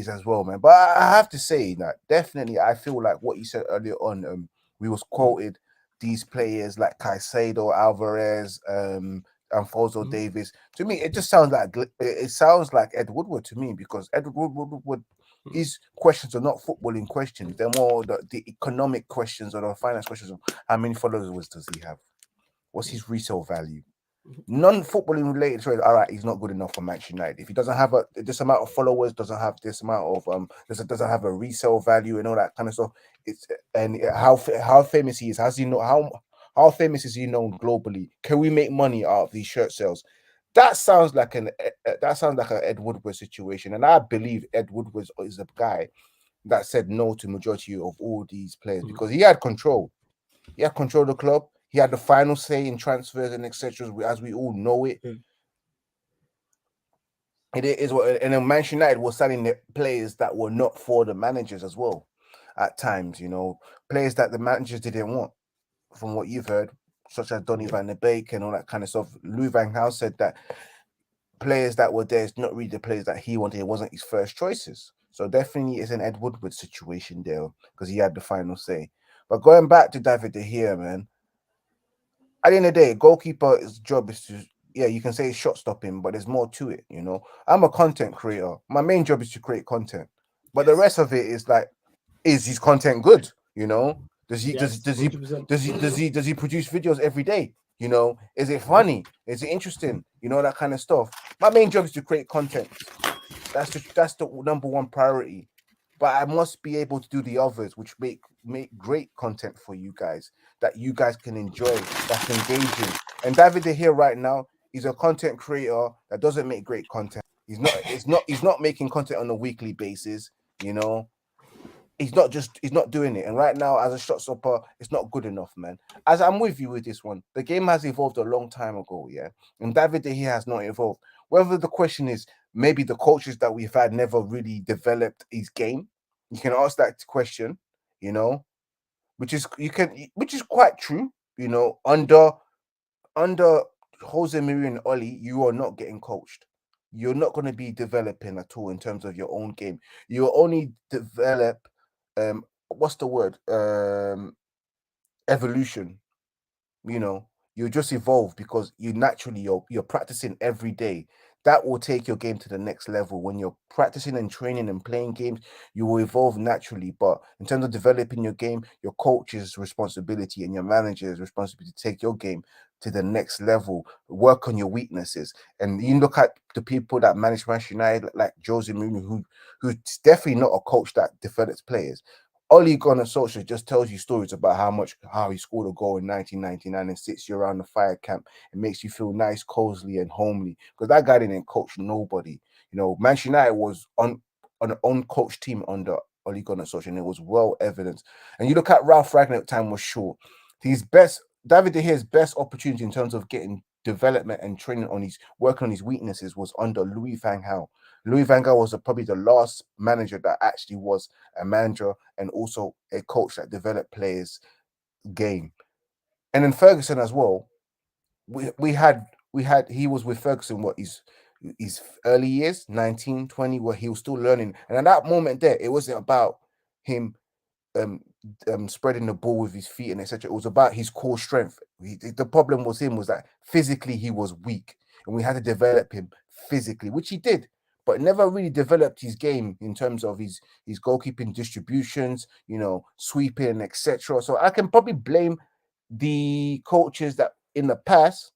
as well, man. But I have to say that definitely I feel like what you said earlier on, we was quoted these players like Caicedo, Alvarez, Alphonso Davies. To me, it just sounds like Ed Woodward to me, because Ed Woodward, his questions are not footballing questions. They're more the economic questions or the finance questions of how many followers does he have? What's his resale value? non-footballing related trades. All right, he's not good enough for Manchester United. If he doesn't have this amount of followers, doesn't have this amount of doesn't have a resale value and all that kind of stuff. It's and how famous he is. Has he know how famous is he known globally? Can we make money out of these shirt sales? That sounds like an Ed Woodward situation, and I believe Ed Woodward is a guy that said no to majority of all these players because he had control. He had control of the club. He had the final say in transfers and etc. As we all know it. It is what, and then Manchester United was selling the players that were not for the managers as well. At times, players that the managers didn't want, from what you've heard, such as Donny van der Beek and all that kind of stuff. Louis van Gaal said that players that were there is not really the players that he wanted. It wasn't his first choices. So definitely it's an Ed Woodward situation there because he had the final say. But going back to David De Gea, man, at the end of the day, goalkeeper's job is to, you can say it's shot stopping, but there's more to it, I'm a content creator. My main job is to create content. But the rest of it is like, is his content good? Does he does he 100%. does he produce videos every day? Is it funny? Is it interesting? That kind of stuff. My main job is to create content. That's the number one priority. But I must be able to do the others, which make great content for you guys that you guys can enjoy, that's engaging. And David De Gea right now, he's a content creator that doesn't make great content. He's not making content on a weekly basis, He's not doing it. And right now, as a shot stopper, it's not good enough, man. As I'm with you with this one, the game has evolved a long time ago, yeah. And David De Gea has not evolved. Whether the question is maybe the coaches that we've had never really developed his game, you can ask that question, which is quite true, under Jose Mourinho and Oli, you are not getting coached. You're not going to be developing at all in terms of your own game. You'll only develop what's the word? Evolution. You just evolve because you're practicing every day. That will take your game to the next level. When you're practicing and training and playing games, you will evolve naturally. But in terms of developing your game, your coach's responsibility and your manager's responsibility to take your game to the next level, work on your weaknesses. And you look at the people that manage Manchester United, like Jose Mourinho, who's definitely not a coach that develops players. Ole Gunnar Solskjaer just tells you stories about how he scored a goal in 1999 and sits you around the fire camp and makes you feel nice, cozily, and homely. Because that guy didn't coach nobody. Manchester United was on an uncoached team under Ole Gunnar Solskjaer, and it was well evidenced. And you look at Ralph Ragnick, time was short. David De Gea's best opportunity in terms of getting development and training working on his weaknesses was under Louis van Gaal. Louis van Gaal was probably the last manager that actually was a manager and also a coach that developed players' game. And then Ferguson as well. He was with Ferguson his early years, 19, 20, where he was still learning. And at that moment there, it wasn't about him spreading the ball with his feet and etc. It was about his core strength. The problem was that physically he was weak, and we had to develop him physically, which he did, but never really developed his game in terms of his goalkeeping distributions, sweeping, etc. So I can probably blame the coaches that in the past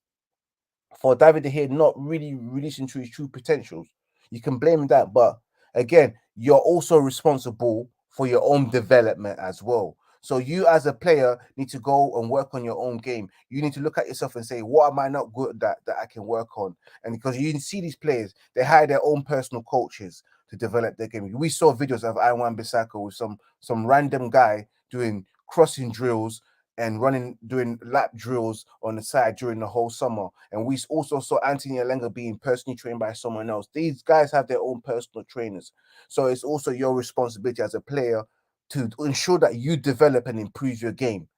for David De Gea not really releasing to his true potentials. You can blame that, but again, you're also responsible for your own development as well. So you as a player need to go and work on your own game. You need to look at yourself and say, what am I not good at that I can work on? And because you see these players, they hire their own personal coaches to develop their game. We saw videos of Iwan Bissaka with some random guy doing crossing drills and doing lap drills on the side during the whole summer. And we also saw Anthony Alenga being personally trained by someone else. These guys have their own personal trainers. So it's also your responsibility as a player to ensure that you develop and improve your game.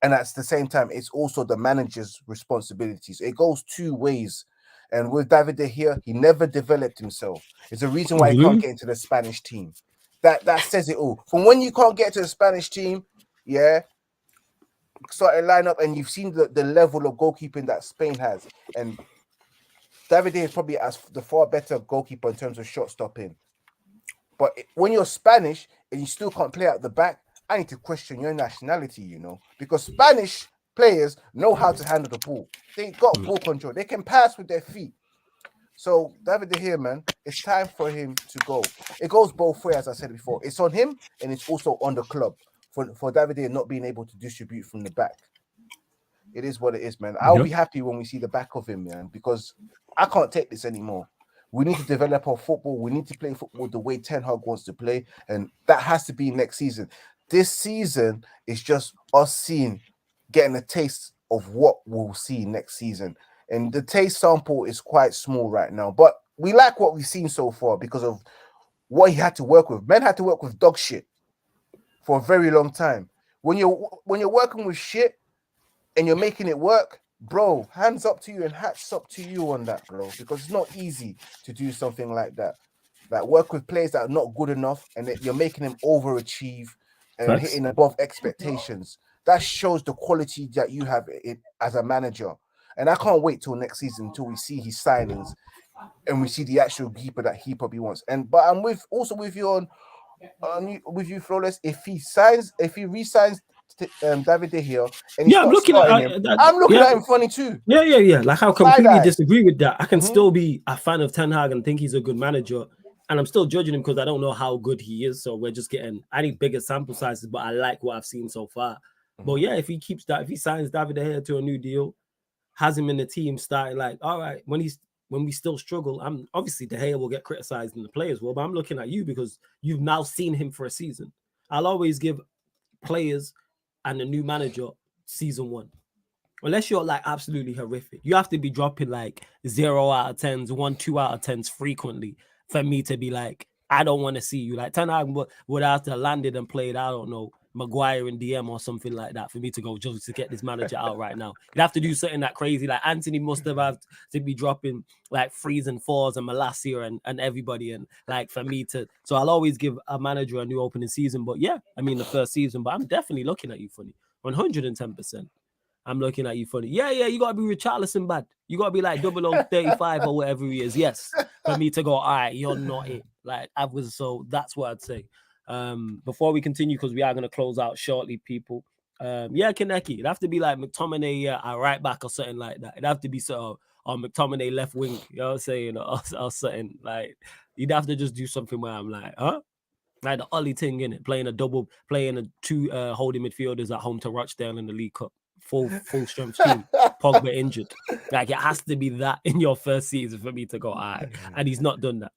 And at the same time, it's also the manager's responsibilities. It goes two ways. And with David De Gea, he never developed himself. It's a reason why he can't get into the Spanish team. That says it all. From when you can't get to the Spanish team, starting lineup, and you've seen the level of goalkeeping that Spain has, and David is probably the far better goalkeeper in terms of shot stopping. But when you're Spanish and you still can't play out the back, I need to question your nationality, because Spanish players know how to handle the ball. They got ball control. They can pass with their feet. So David De Gea, man, it's time for him to go. It goes both ways, as I said before. It's on him and it's also on the club for David De Gea not being able to distribute from the back. It is what it is, man. I'll be happy when we see the back of him, man, because I can't take this anymore. We need to develop our football. We need to play football the way Ten Hag wants to play, and that has to be next season. This season is just us getting a taste of what we'll see next season. And the taste sample is quite small right now, but we like what we've seen so far because of what he had to work with. Men had to work with dog shit for a very long time. When you're working with shit and you're making it work, bro, hands up to you and hats up to you on that, bro, because it's not easy to do something like that. Like work with players that are not good enough and that you're making them overachieve and hitting above expectations. That shows the quality that you have as a manager. And I can't wait till next season until we see his signings and we see the actual keeper that he probably wants. But I'm also with you with you, Flawless. If he re-signs David De Gea and he's I'm looking I'm looking at him funny too. Yeah. Like I completely disagree with that. I can still be a fan of Ten Hag and think he's a good manager. And I'm still judging him because I don't know how good he is. So we're just I need bigger sample sizes, but I like what I've seen so far. But yeah, if he signs David De Gea to a new deal, has him in the team starting, like, all right, when we still struggle, I'm obviously De Gea will get criticized in the players well, but I'm looking at you because you've now seen him for a season. I'll always give players and a new manager season 1. Unless you're like absolutely horrific. You have to be dropping like 0 out of 10s, 1, 2 out of 10s frequently for me to be like, I don't want to see you. Like Ten Hag would have to landed and played, I don't know, Maguire in DM or something like that for me to go just to get this manager out right now. You'd have to do something that crazy. Like Anthony must have had to be dropping like 3s and 4s and Malacia and everybody. And like for me to, so I'll always give a manager a new opening season. But yeah, I mean the first season, but I'm definitely looking at you funny. 110%. I'm looking at you funny. Yeah, you gotta be Richarlison bad. You gotta be like 0035 or whatever he is. Yes, for me to go, all right, you're not it. Like I was, so that's what I'd say. Before we continue, because we are gonna close out shortly, people. Yeah, Kaneki, it'd have to be like McTominay, a right back or something like that. It'd have to be sort of on McTominay left wing, you know what I'm saying, or something like. You'd have to just do something where I'm like, huh? Like the Ollie thing in it, playing a 2 holding midfielders at home to Rochdale in the League Cup. Full strength team. Pogba injured. Like it has to be that in your first season for me to go, all right. And he's not done that.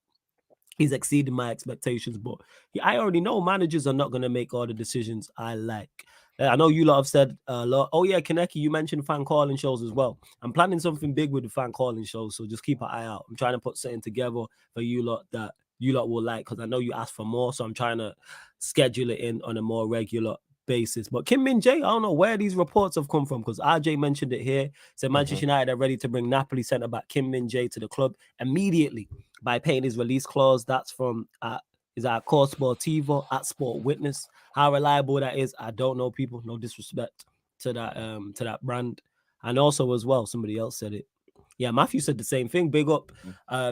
He's exceeded my expectations, but I already know managers are not going to make all the decisions I like. I know you lot have said a lot. Oh yeah, Kaneki, you mentioned fan calling shows as well. I'm planning something big with the fan calling shows, so just keep an eye out. I'm trying to put something together for you lot that you lot will like, because I know you asked for more, so I'm trying to schedule it in on a more regular basis. But Kim Min-jae, I don't know where these reports have come from, because RJ mentioned it here. So Manchester United are ready to bring Napoli centre back Kim Min-jae to the club immediately by paying his release clause. That's from is our Core Sportivo at Sport Witness. How reliable that is, I don't know, people. No disrespect to that brand. And also as well, somebody else said it. Yeah, Matthew said the same thing. Big up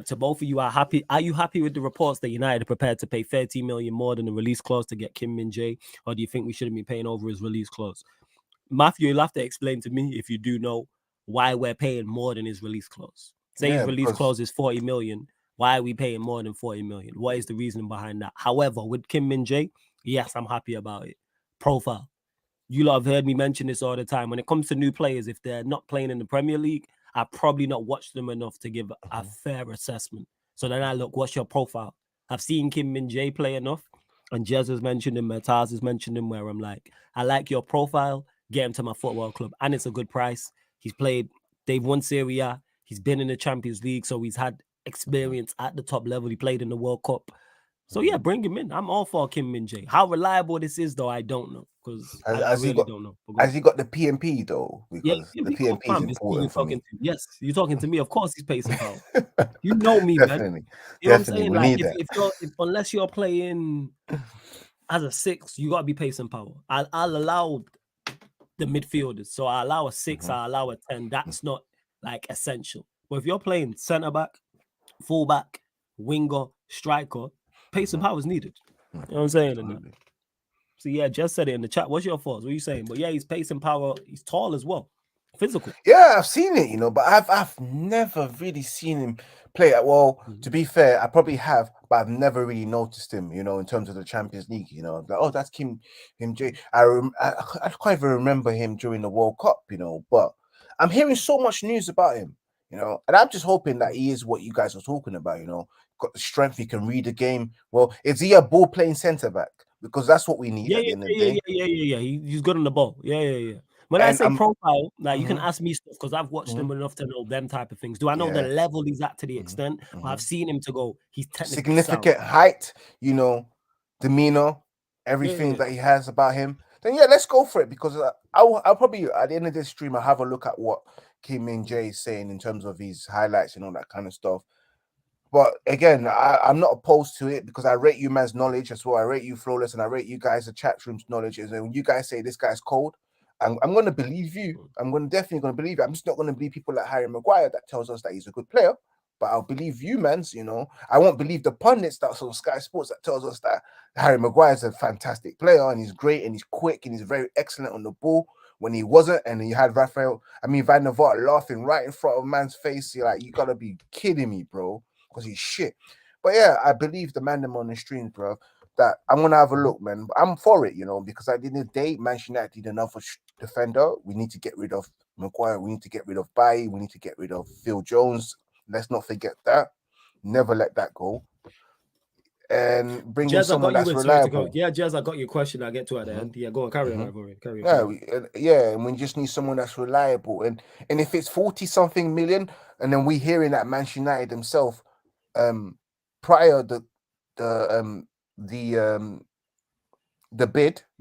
to both of you. Are you happy with the reports that United are prepared to pay 30 million more than the release clause to get Kim Min-jae? Or do you think we shouldn't be paying over his release clause? Matthew, you'll have to explain to me, if you do know, why we're paying more than his release clause. Say his release clause is 40 million. Why are we paying more than 40 million? What is the reason behind that? However, with Kim Min-jae, yes, I'm happy about it. Profile. You lot have heard me mention this all the time. When it comes to new players, if they're not playing in the Premier League, I probably not watched them enough to give a fair assessment. So then I look, what's your profile? I've seen Kim Min-jae play enough, and Jez has mentioned him, Taz has mentioned him, where I'm like, I like your profile, get him to my football club, and it's a good price. He's played, they've won Serie A, he's been in the Champions League, so he's had experience at the top level. He played in the World Cup. So yeah, bring him in. I'm all for Kim Min-jae. How reliable this is, though, I don't know, because I really don't know. Has he got the PMP though? Because yeah, the PMP is important for me. Yes, you're talking to me. Of course, he's pacing power. You know me, Definitely. man. You know what I'm Definitely. saying? We Like, need if unless you're playing as a 6, you gotta be pacing power. I'll allow the midfielders, so I allow a 6, I allow a 10. That's not like essential. But if you're playing centre back, full back, winger, striker, pace and power is needed. You know what I'm saying? See, yeah, just said it in the chat. What's your thoughts? What are you saying? But yeah, he's pace and power. He's tall as well, physical. Yeah, I've seen it, but I've never really seen him play. Well, to be fair, I probably have, but I've never really noticed him, in terms of the Champions League. Like, oh, that's Kim J. I can't even remember him during the World Cup, but I'm hearing so much news about him, and I'm just hoping that he is what you guys are talking about, got the strength, he can read the game. Well, is he a ball playing centre back? Because that's what we need at the end of the day. Yeah. He's good on the ball. Yeah. When I And say profile, like you can Mhm. ask me stuff because I've watched him enough to know them type of things. Do I know the Yeah. level he's at to the Mhm. extent? But I've Mhm. seen him to go. He's technically sound. Significant height, demeanor, everything that he has about him. Then yeah, let's go for it, because I'll probably at the end of this stream I'll have a look at what Kim Min Jae is saying in terms of his highlights and all that kind of stuff. But again, I'm not opposed to it, because I rate you man's knowledge as well. I rate you Flawless, and I rate you guys the chat room's knowledge. And when you guys say this guy's cold, I'm going to believe you. Definitely going to believe you. I'm just not going to believe people like Harry Maguire that tells us that he's a good player. But I'll believe you, man's. I won't believe the pundits that's on Sky Sports that tells us that Harry Maguire is a fantastic player and he's great and he's quick and he's very excellent on the ball, when he wasn't. And then you had Van der Vaart laughing right in front of man's face. You're like, you gotta be kidding me, bro, because he's shit. But yeah, I believe the ManDem on the streams, bro, that I'm gonna have a look, man. I'm for it, because at the end of the day, Manchester United need another defender. We need to get rid of Maguire. We need to get rid of Bailly. We need to get rid of Phil Jones. Let's not forget that. Never let that go. And bring in Jez, I someone got you that's in. Sorry to go. reliable. Yeah, Jez, I got your question. I'll get to it at the end. Yeah, go on. Carry on, Ivorian. Carry on. And we just need someone that's reliable. And if it's 40 something million, and then we hearing that Manchester United themselves, prior the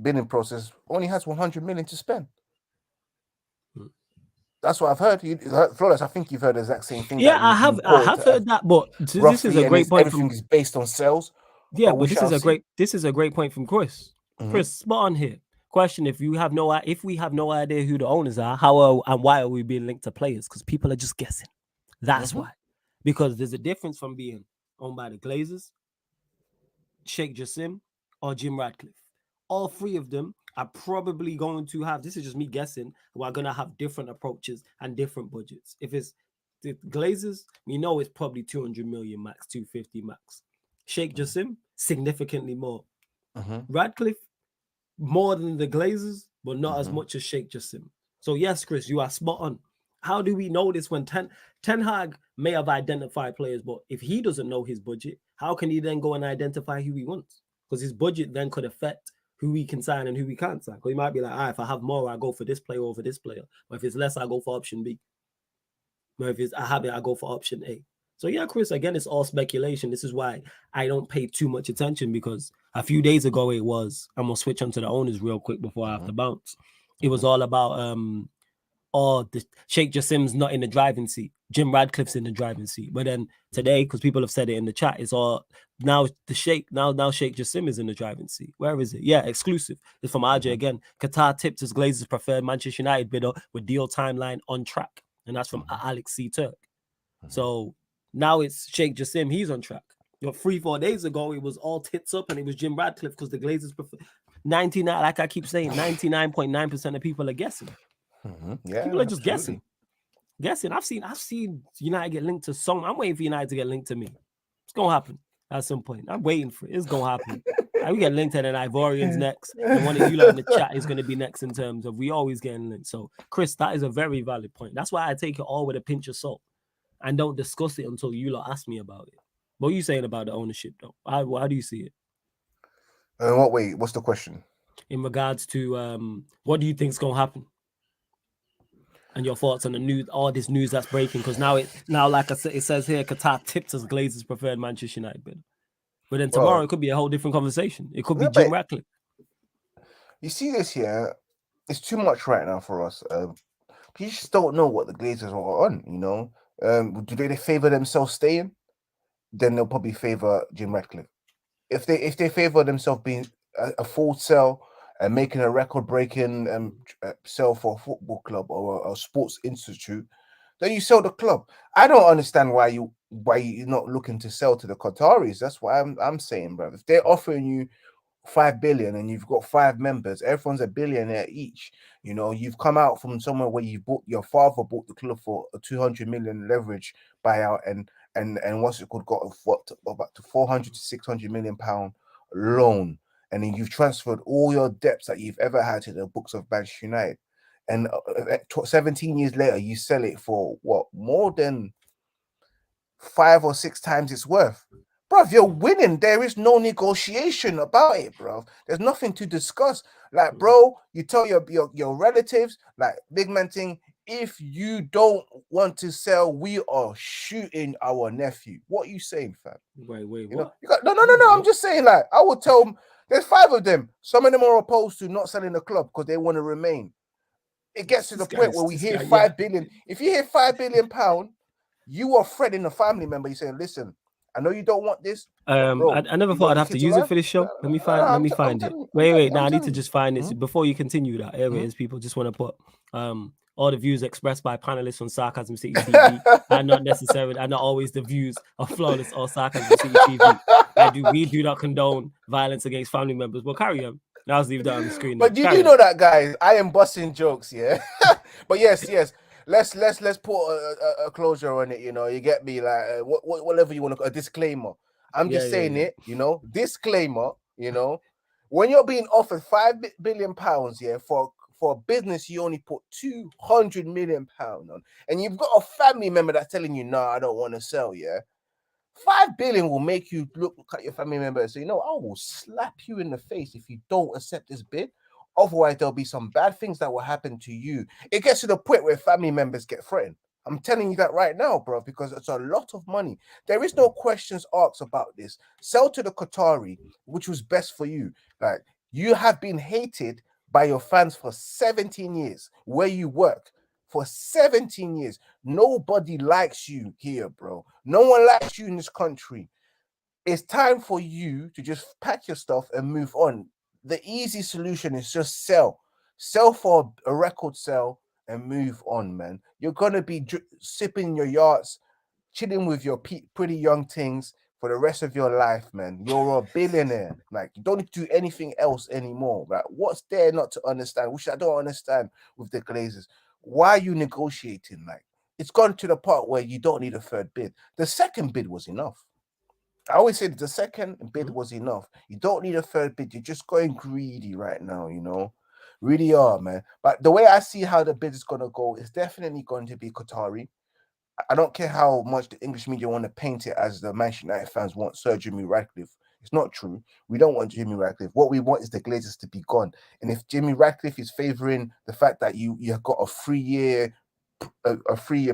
bidding process only has 100 million to spend. That's what I've heard. Flawless, I think you've heard the exact same thing. Yeah, That I have heard that, but this is roughly, a and great point everything from is based on sales. yeah, but We shall see. this is a great point from Chris. Chris, spot on here. Question: if we have no idea who the owners are, and why are we being linked to players? Because people are just guessing. That's why. Because there's a difference from being owned by the Glazers, Sheikh Jassim, or Jim Radcliffe. All three of them are probably going to have, this is just me guessing, we're going to have different approaches and different budgets. If it's the Glazers, we know it's probably 200 million max, 250 max. Sheikh Jassim, significantly more. Radcliffe, more than the Glazers, but not as much as Sheikh Jassim. So yes, Chris, you are spot on. How do we know this when Ten Hag may have identified players, but if he doesn't know his budget, how can he then go and identify who he wants? Because his budget then could affect who we can sign and who we can't sign. Because he might be like, if I have more, I go for this player over this player. But if it's less, I go for option B. But if I have it, I go for option A. So yeah, Chris, again, it's all speculation. This is why I don't pay too much attention, because a few days ago it was, I'm gonna switch onto the owners real quick before I have to bounce. It was all about the Sheikh Jassim's not in the driving seat. Jim Radcliffe's in the driving seat. But then today, because people have said it in the chat, it's all now Sheikh Jassim is in the driving seat. Where is it? Yeah, exclusive. It's from RJ again. Qatar tipped as Glazers preferred Manchester United bidder with deal timeline on track. And that's from Alex C. Turk. So now it's Sheikh Jassim. He's on track. 3-4 days ago, it was all tits up and it was Jim Radcliffe because the Glazers prefer 99, like I keep saying, 99.9% of people are guessing. Yeah, people are just absolutely. guessing. I've seen United get linked to some. I'm waiting for United to get linked to me. It's gonna happen at some point. I'm waiting for it. It's gonna happen. We get linked to the Ivorians next, and one of you in the chat is gonna be next in terms of we always getting linked. So, Chris, that is a very valid point. That's why I take it all with a pinch of salt and don't discuss it until you lot ask me about it. What are you saying about the ownership, though? How do you see it? In what way? What's the question? In regards to what do you think is gonna happen? And your thoughts on the news, all this news that's breaking, because now, like I said, it says here, Qatar tipped as Glazers preferred Manchester United bid. But then tomorrow it could be a whole different conversation. It could be Jim Ratcliffe. You see this here, it's too much right now for us. You just don't know what the Glazers are on. Do they favor themselves staying? Then they'll probably favor Jim Ratcliffe. If they favor themselves being a full sell and making a record-breaking sell for a football club or a sports institute, then you sell the club. I don't understand why you're not looking to sell to the Qataris. That's what I'm saying, bro. If they're offering you 5 billion and you've got 5 members, everyone's a billionaire each. You know, you've come out from somewhere where you bought, your father bought the club for a 200 million leverage buyout, and what's it called, got about to 400 to 600 million pound loan, and then you've transferred all your debts that you've ever had to the books of Manchester United, and 17 years later you sell it for what, more than 5 or 6 times its worth. Bruv, you're winning. There is no negotiation about it, bruv. There's nothing to discuss. Like, bro, you tell your relatives, like big man thing, if you don't want to sell, we are shooting our nephew. What are you saying, fam? Wait, You know, what? you got no. I'm just saying, like, I would tell them. There's 5 of them. Some of them are opposed to not selling the club because they want to remain. It gets to the point where we hear 5 billion. If you hear £5 billion, you are threatening a family member. You're saying, listen, I know you don't want this, but bro, I never you thought got I'd your have to kids use it alive. for this show. Let me I'm find it. telling you, Wait. I'm Now I need telling to you. just find this before you continue that. Here it is, people. Just want to put all the views expressed by panelists on Sarcasm City TV are not always the views of Flawless or Sarcasm City TV. We do not condone violence against family members. But carry on. Now I'll leave that on the screen. But you do know that, guys. I am busting jokes, yeah. But yes. Let's put a closure on it. You know, you get me, like whatever you want to, a disclaimer. I'm just saying it. You know, disclaimer. You know, when you're being offered £5 billion, yeah, for a business you only put £200 million on, and you've got a family member that's telling you, no, I don't want to sell, yeah. 5 billion will make you look at your family member and say, I will slap you in the face if you don't accept this bid. Otherwise, there'll be some bad things that will happen to you. It gets to the point where family members get threatened. I'm telling you that right now, bro, because it's a lot of money. There is no questions asked about this. Sell to the Qatari, which was best for you. Like, you have been hated by your fans for 17 years where you work. For 17 years. Nobody likes you here, bro. No one likes you in this country. It's time for you to just pack your stuff and move on. The easy solution is just sell. Sell for a record sale and move on, man. You're going to be sipping your yachts, chilling with your pretty young things for the rest of your life, man. You're a billionaire. Like, you don't need to do anything else anymore. Like, what's there not to understand? Which I don't understand with the Glazers. Why are you negotiating? Like, it's gone to the part where you don't need a third bid. The second bid was enough. I always say the second bid was enough. You don't need a third bid. You're just going greedy right now, Really are, man. But the way I see how the bid is going to go is definitely going to be Qatari. I don't care how much the English media want to paint it as the Manchester United fans want Sir Jimmy Ratcliffe. It's not true. We don't want Jimmy Ratcliffe. What we want is the Glazers to be gone. And if Jimmy Ratcliffe is favouring the fact that you have got a 3-year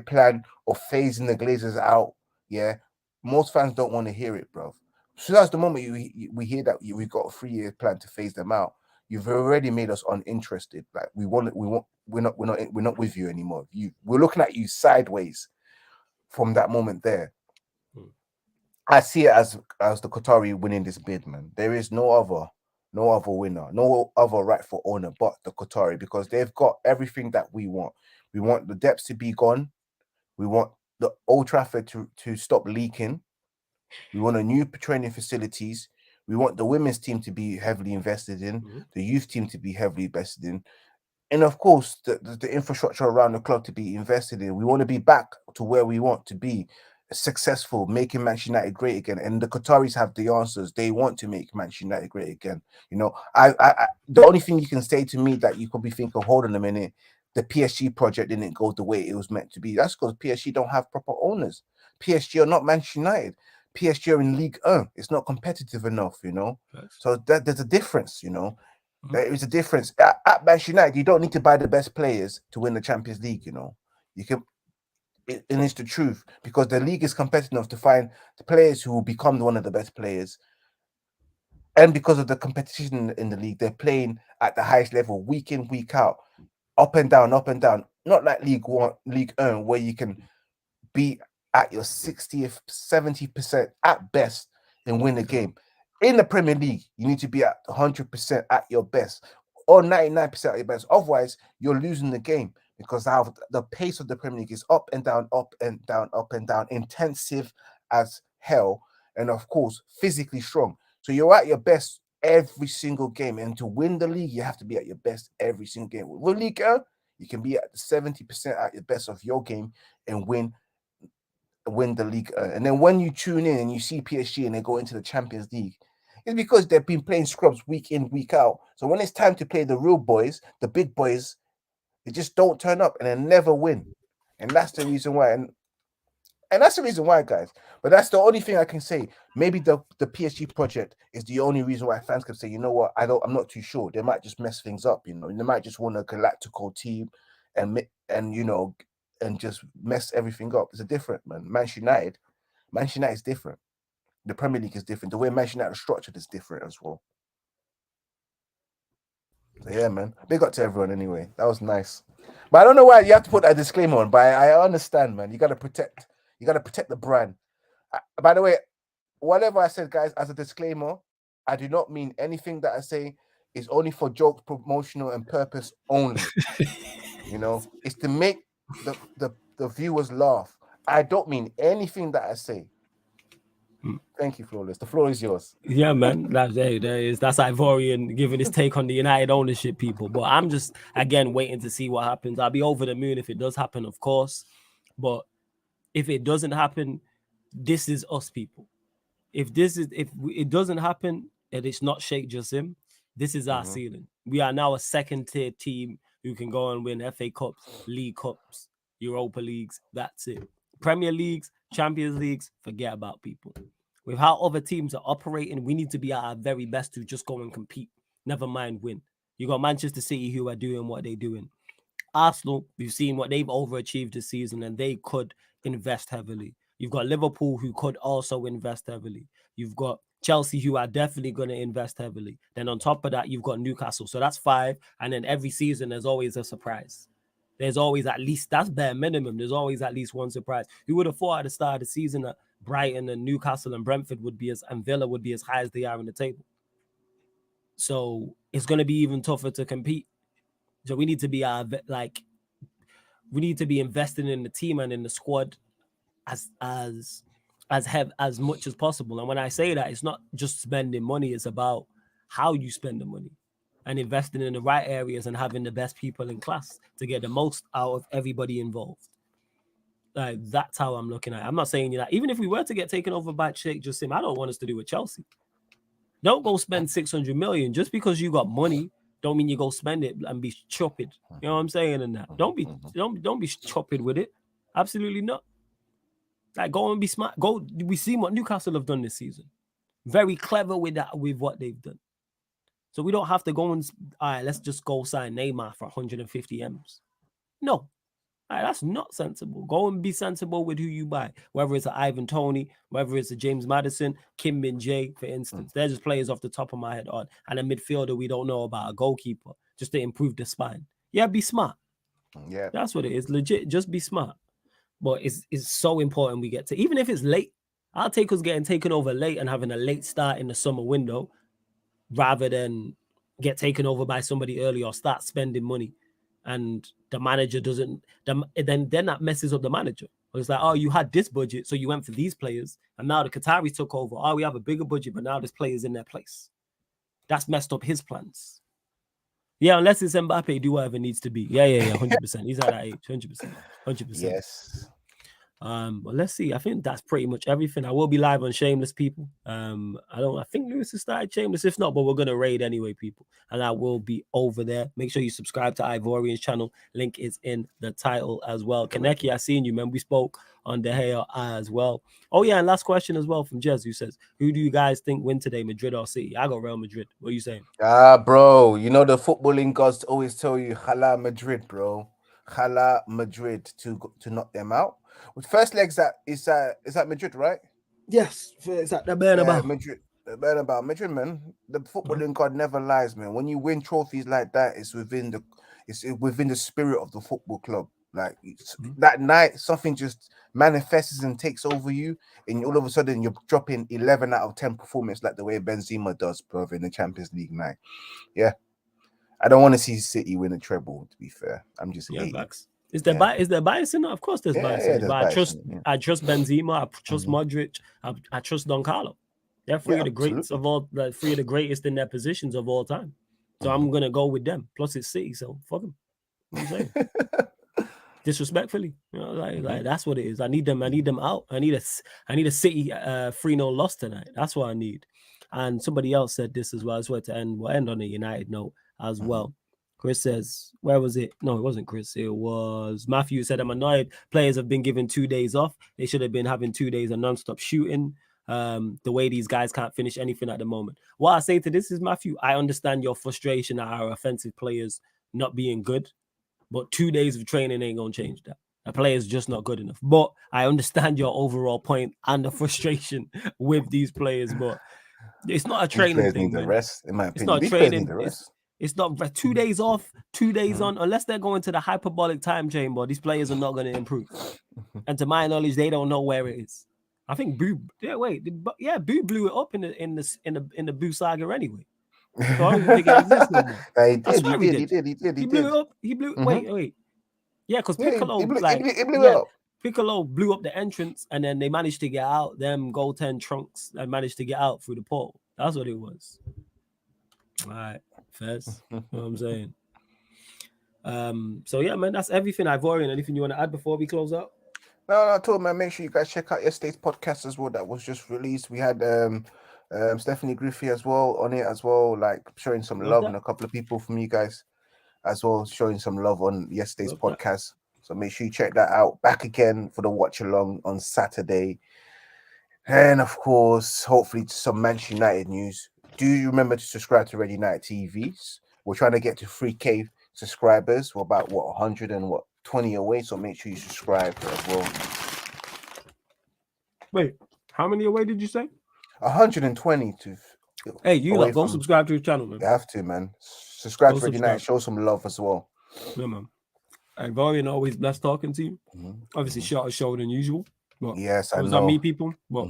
plan of phasing the Glazers out, yeah, most fans don't want to hear it, bro. So that's the moment we hear that we got a 3-year plan to phase them out. You've already made us uninterested. Like, we're not with you anymore. We're looking at you sideways from that moment there. I see it as the Qatari winning this bid, man. There is no other winner, no other rightful owner but the Qatari, because they've got everything that we want. We want the depths to be gone. We want the Old Trafford to stop leaking. We want a new training facilities. We want the women's team to be heavily invested in, the youth team to be heavily invested in, and of course the infrastructure around the club to be invested in. We want to be back to where we want to be, successful, making Manchester United great again. And the Qataris have the answers. They want to make Manchester United great again. I the only thing you can say to me that you probably think of, hold on a minute, the PSG project didn't go the way it was meant to be. That's because PSG don't have proper owners. PSG are not Manchester United. PSG are in League 1. It's not competitive enough, So there's a difference, There is a difference. At Manchester United, you don't need to buy the best players to win the Champions League, You can, and it's the truth, because the league is competitive enough to find the players who will become one of the best players. And because of the competition in the league, they're playing at the highest level week in, week out, up and down, up and down. Not like League 1, League 1, where you can be at your 60th, 70% at best and win the game. In the Premier League, you need to be at 100% at your best, or 99% at your best. Otherwise, you're losing the game, because the pace of the Premier League is up and down, up and down, up and down, intensive as hell, and of course, physically strong. So you're at your best every single game. And to win the league, you have to be at your best every single game. With Liga, you can be at 70% at your best of your game and win the league. And then when you tune in and you see PSG and they go into the Champions League, it's because they've been playing scrubs week in, week out. So when it's time to play the real boys, the big boys, they just don't turn up and they never win. And that's the reason why. And that's the reason why, guys. But that's the only thing I can say. Maybe the PSG project is the only reason why fans can say, you know what, I'm not too sure. They might just mess things up, you know. They might just want a galactical team and just mess everything up. It's a different, man. Manchester United is different. The Premier League is different. The way Manchester United is structured is different as well. So yeah, man. Big up to everyone anyway. That was nice. But I don't know why you have to put that disclaimer on, but I understand, man. You gotta protect the brand. By the way, whatever I said, guys, as a disclaimer, I do not mean anything that I say is only for joke, promotional, and purpose only. You know, it's to make the viewers laugh. I don't mean anything that I say. Thank you, Flawless. The floor is yours. Yeah, man. That's Ivorian giving his take on the United ownership, people. But I'm just again waiting to see what happens. I'll be over the moon if it does happen, of course. But if it doesn't happen, this is us, people. If it doesn't happen and it's not Sheikh Jassim, this is our ceiling. We are now a second tier team who can go and win FA Cups, League Cups, Europa Leagues. That's it. Premier Leagues, Champions Leagues, forget about, people. With how other teams are operating, we need to be at our very best to just go and compete. Never mind win. You got Manchester City who are doing what they're doing. Arsenal, we've seen what they've overachieved this season and they could invest heavily. You've got Liverpool who could also invest heavily. You've got Chelsea who are definitely going to invest heavily. Then on top of that, you've got Newcastle. So that's 5. And then every season, there's always a surprise. There's always at least, that's bare minimum. There's always at least one surprise. Who would have thought at the start of the season that Brighton and Newcastle and Brentford and Villa would be as high as they are in the table? So it's going to be even tougher to compete. So we need to be we need to be investing in the team and in the squad as much as possible. And when I say that, it's not just spending money, it's about how you spend the money and investing in the right areas and having the best people in class to get the most out of everybody involved. That's how I'm looking at it. I'm not saying that even if we were to get taken over by Sheikh Jassim, I don't want us to do with Chelsea. Don't go spend 600 million just because you got money. Don't mean you go spend it and be stupid. You know what I'm saying? And that don't be stupid with it. Absolutely not. Like, go and be smart. We see what Newcastle have done this season. Very clever with that, with what they've done. So we don't have to go and all right, let's just go sign Neymar for 150 M's. No. All right, that's not sensible. Go and be sensible with who you buy. Whether it's an Ivan Toney, whether it's a James Maddison, Kim Min-jae, for instance. They're just players off the top of my head on. And a midfielder we don't know about, a goalkeeper, just to improve the spine. Yeah, be smart. Yeah. That's what it is. Legit, just be smart. But it's so important we get to, even if it's late, I'll take us getting taken over late and having a late start in the summer window rather than get taken over by somebody early or start spending money and the manager doesn't, then that messes up the manager. It's like, oh, you had this budget, so you went for these players, and now the Qataris took over. Oh, we have a bigger budget, but now there's players in their place. That's messed up his plans. Yeah, unless it's Mbappe, do whatever needs to be. Yeah, 100%. He's at that age, 100%. Yes. But let's see. I think that's pretty much everything. I will be live on Shameless, people. I think Lewis has started Shameless. If not, but we're gonna raid anyway, people. And I will be over there. Make sure you subscribe to Ivorian's channel. Link is in the title as well. Kaneki, I seen you, man. We spoke on the hair as well. Oh yeah, and last question as well from Jez, who says, who do you guys think win today, Madrid or City? I got Real Madrid. What are you saying? Bro, you know the footballing gods always tell you Hala Madrid, bro. Hala Madrid to knock them out. With first legs is that Madrid, right? Yes, it's at the Bernabeu. Madrid. Madrid, man. The footballing god never lies, man. When you win trophies like that, it's within the spirit of the football club. Like that night, something just manifests and takes over you, and all of a sudden you're dropping 11 out of 10 performance, like the way Benzema does, bro, in the Champions League night. Yeah, I don't want to see City win a treble. To be fair, I'm just Max. Is there bias in it? Of course, there's bias in it. But I trust Benzema. I trust Modric. I trust Don Carlo. They're three Yeah, of the greats absolutely. of all, like three of the greatest in their positions of all time. So I'm gonna go with them. Plus it's City, so fuck them. You know what I'm saying? Disrespectfully, you know, like that's what it is. I need them out. I need a City 3-0 loss tonight. That's what I need. And somebody else said this as well. I swear to end. We'll end on a United note as well. Chris says, where was it? No, it wasn't Chris. It was Matthew said, I'm annoyed. Players have been given 2 days off. They should have been having 2 days of non-stop shooting. The way these guys can't finish anything at the moment. What I say to this is, Matthew, I understand your frustration at our offensive players not being good. But 2 days of training ain't gonna change that. A player's just not good enough. But I understand your overall point and the frustration with these players. But it's not a These training players thing, need the man. rest, in my It's opinion. not a These players need training. the rest. It's not 2 days off, 2 days on, unless they're going to the hyperbolic time chamber. These players are not going to improve. And to my knowledge, they don't know where it is. I think Boo. Yeah, wait. Boo blew it up in the Boo saga anyway. So I don't even think it exists no more. He I swear did, he did. He blew it up. He blew. Wait. Yeah, because Piccolo, he blew it yeah, up. Piccolo blew up the entrance, and then they managed to get out. Them gold 10 trunks and managed to get out through the portal. That's what it was. All right, Fez. You know what I'm saying? So yeah, man, that's everything. Ivorian, anything you want to add before we close out? No, I told man, make sure you guys check out yesterday's podcast as well. That was just released. We had Stephanie Griffey as well on it as well, like showing some love, and a couple of people from you guys as well showing some love on yesterday's podcast. So make sure you check that out. Back again for the watch along on Saturday. And of course, hopefully some Manchester United news. Do you remember to subscribe to Red United TVs? We're trying to get to 3K subscribers. We're about 120 away. So make sure you subscribe as well. Wait, how many away did you say? 120 to. Hey, you lot, go subscribe to the channel, man. You have to, man. Subscribe to Red United. Show some love as well. Yeah, man. Ivorian, always blessed talking to you. Obviously, shorter show than usual. But yes, I know. I meet people. But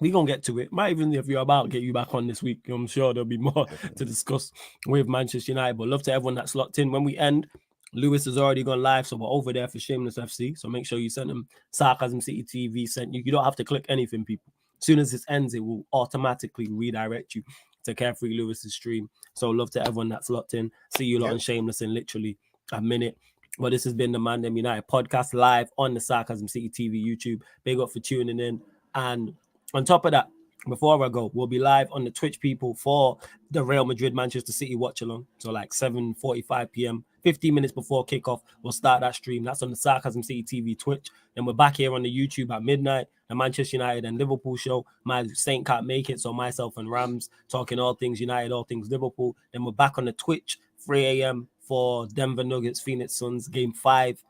we gonna get to it. Might even if you're about get you back on this week. I'm sure there'll be more to discuss with Manchester United. But love to everyone that's locked in. When we end, Lewis has already gone live, so we're over there for Shameless FC. So make sure you send them Sarcasm City TV. Sent you. You don't have to click anything, people. As soon as this ends, it will automatically redirect you to Carefree Lewis's stream. So love to everyone that's locked in. See you lot on Shameless in literally a minute. Well, this has been the ManDem United podcast live on the Sarcasm City TV YouTube. Big up for tuning in. And on top of that, before I go, we'll be live on the Twitch, people, for the Real Madrid Manchester City watch along. So like 7:45 p.m., 15 minutes before kickoff, we'll start that stream. That's on the Sarcasm City TV Twitch. Then we're back here on the YouTube at midnight, the Manchester United and Liverpool show. My Saint can't make it, so myself and Rams talking all things United, all things Liverpool. Then we're back on the Twitch, 3 a.m. for Denver Nuggets, Phoenix Suns, Game 5,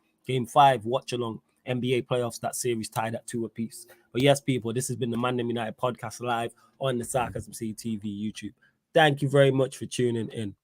watch along. NBA playoffs, that series tied at 2 apiece. But yes, people, this has been the ManDem United podcast live on the Sarcasm City TV YouTube. Thank you very much for tuning in.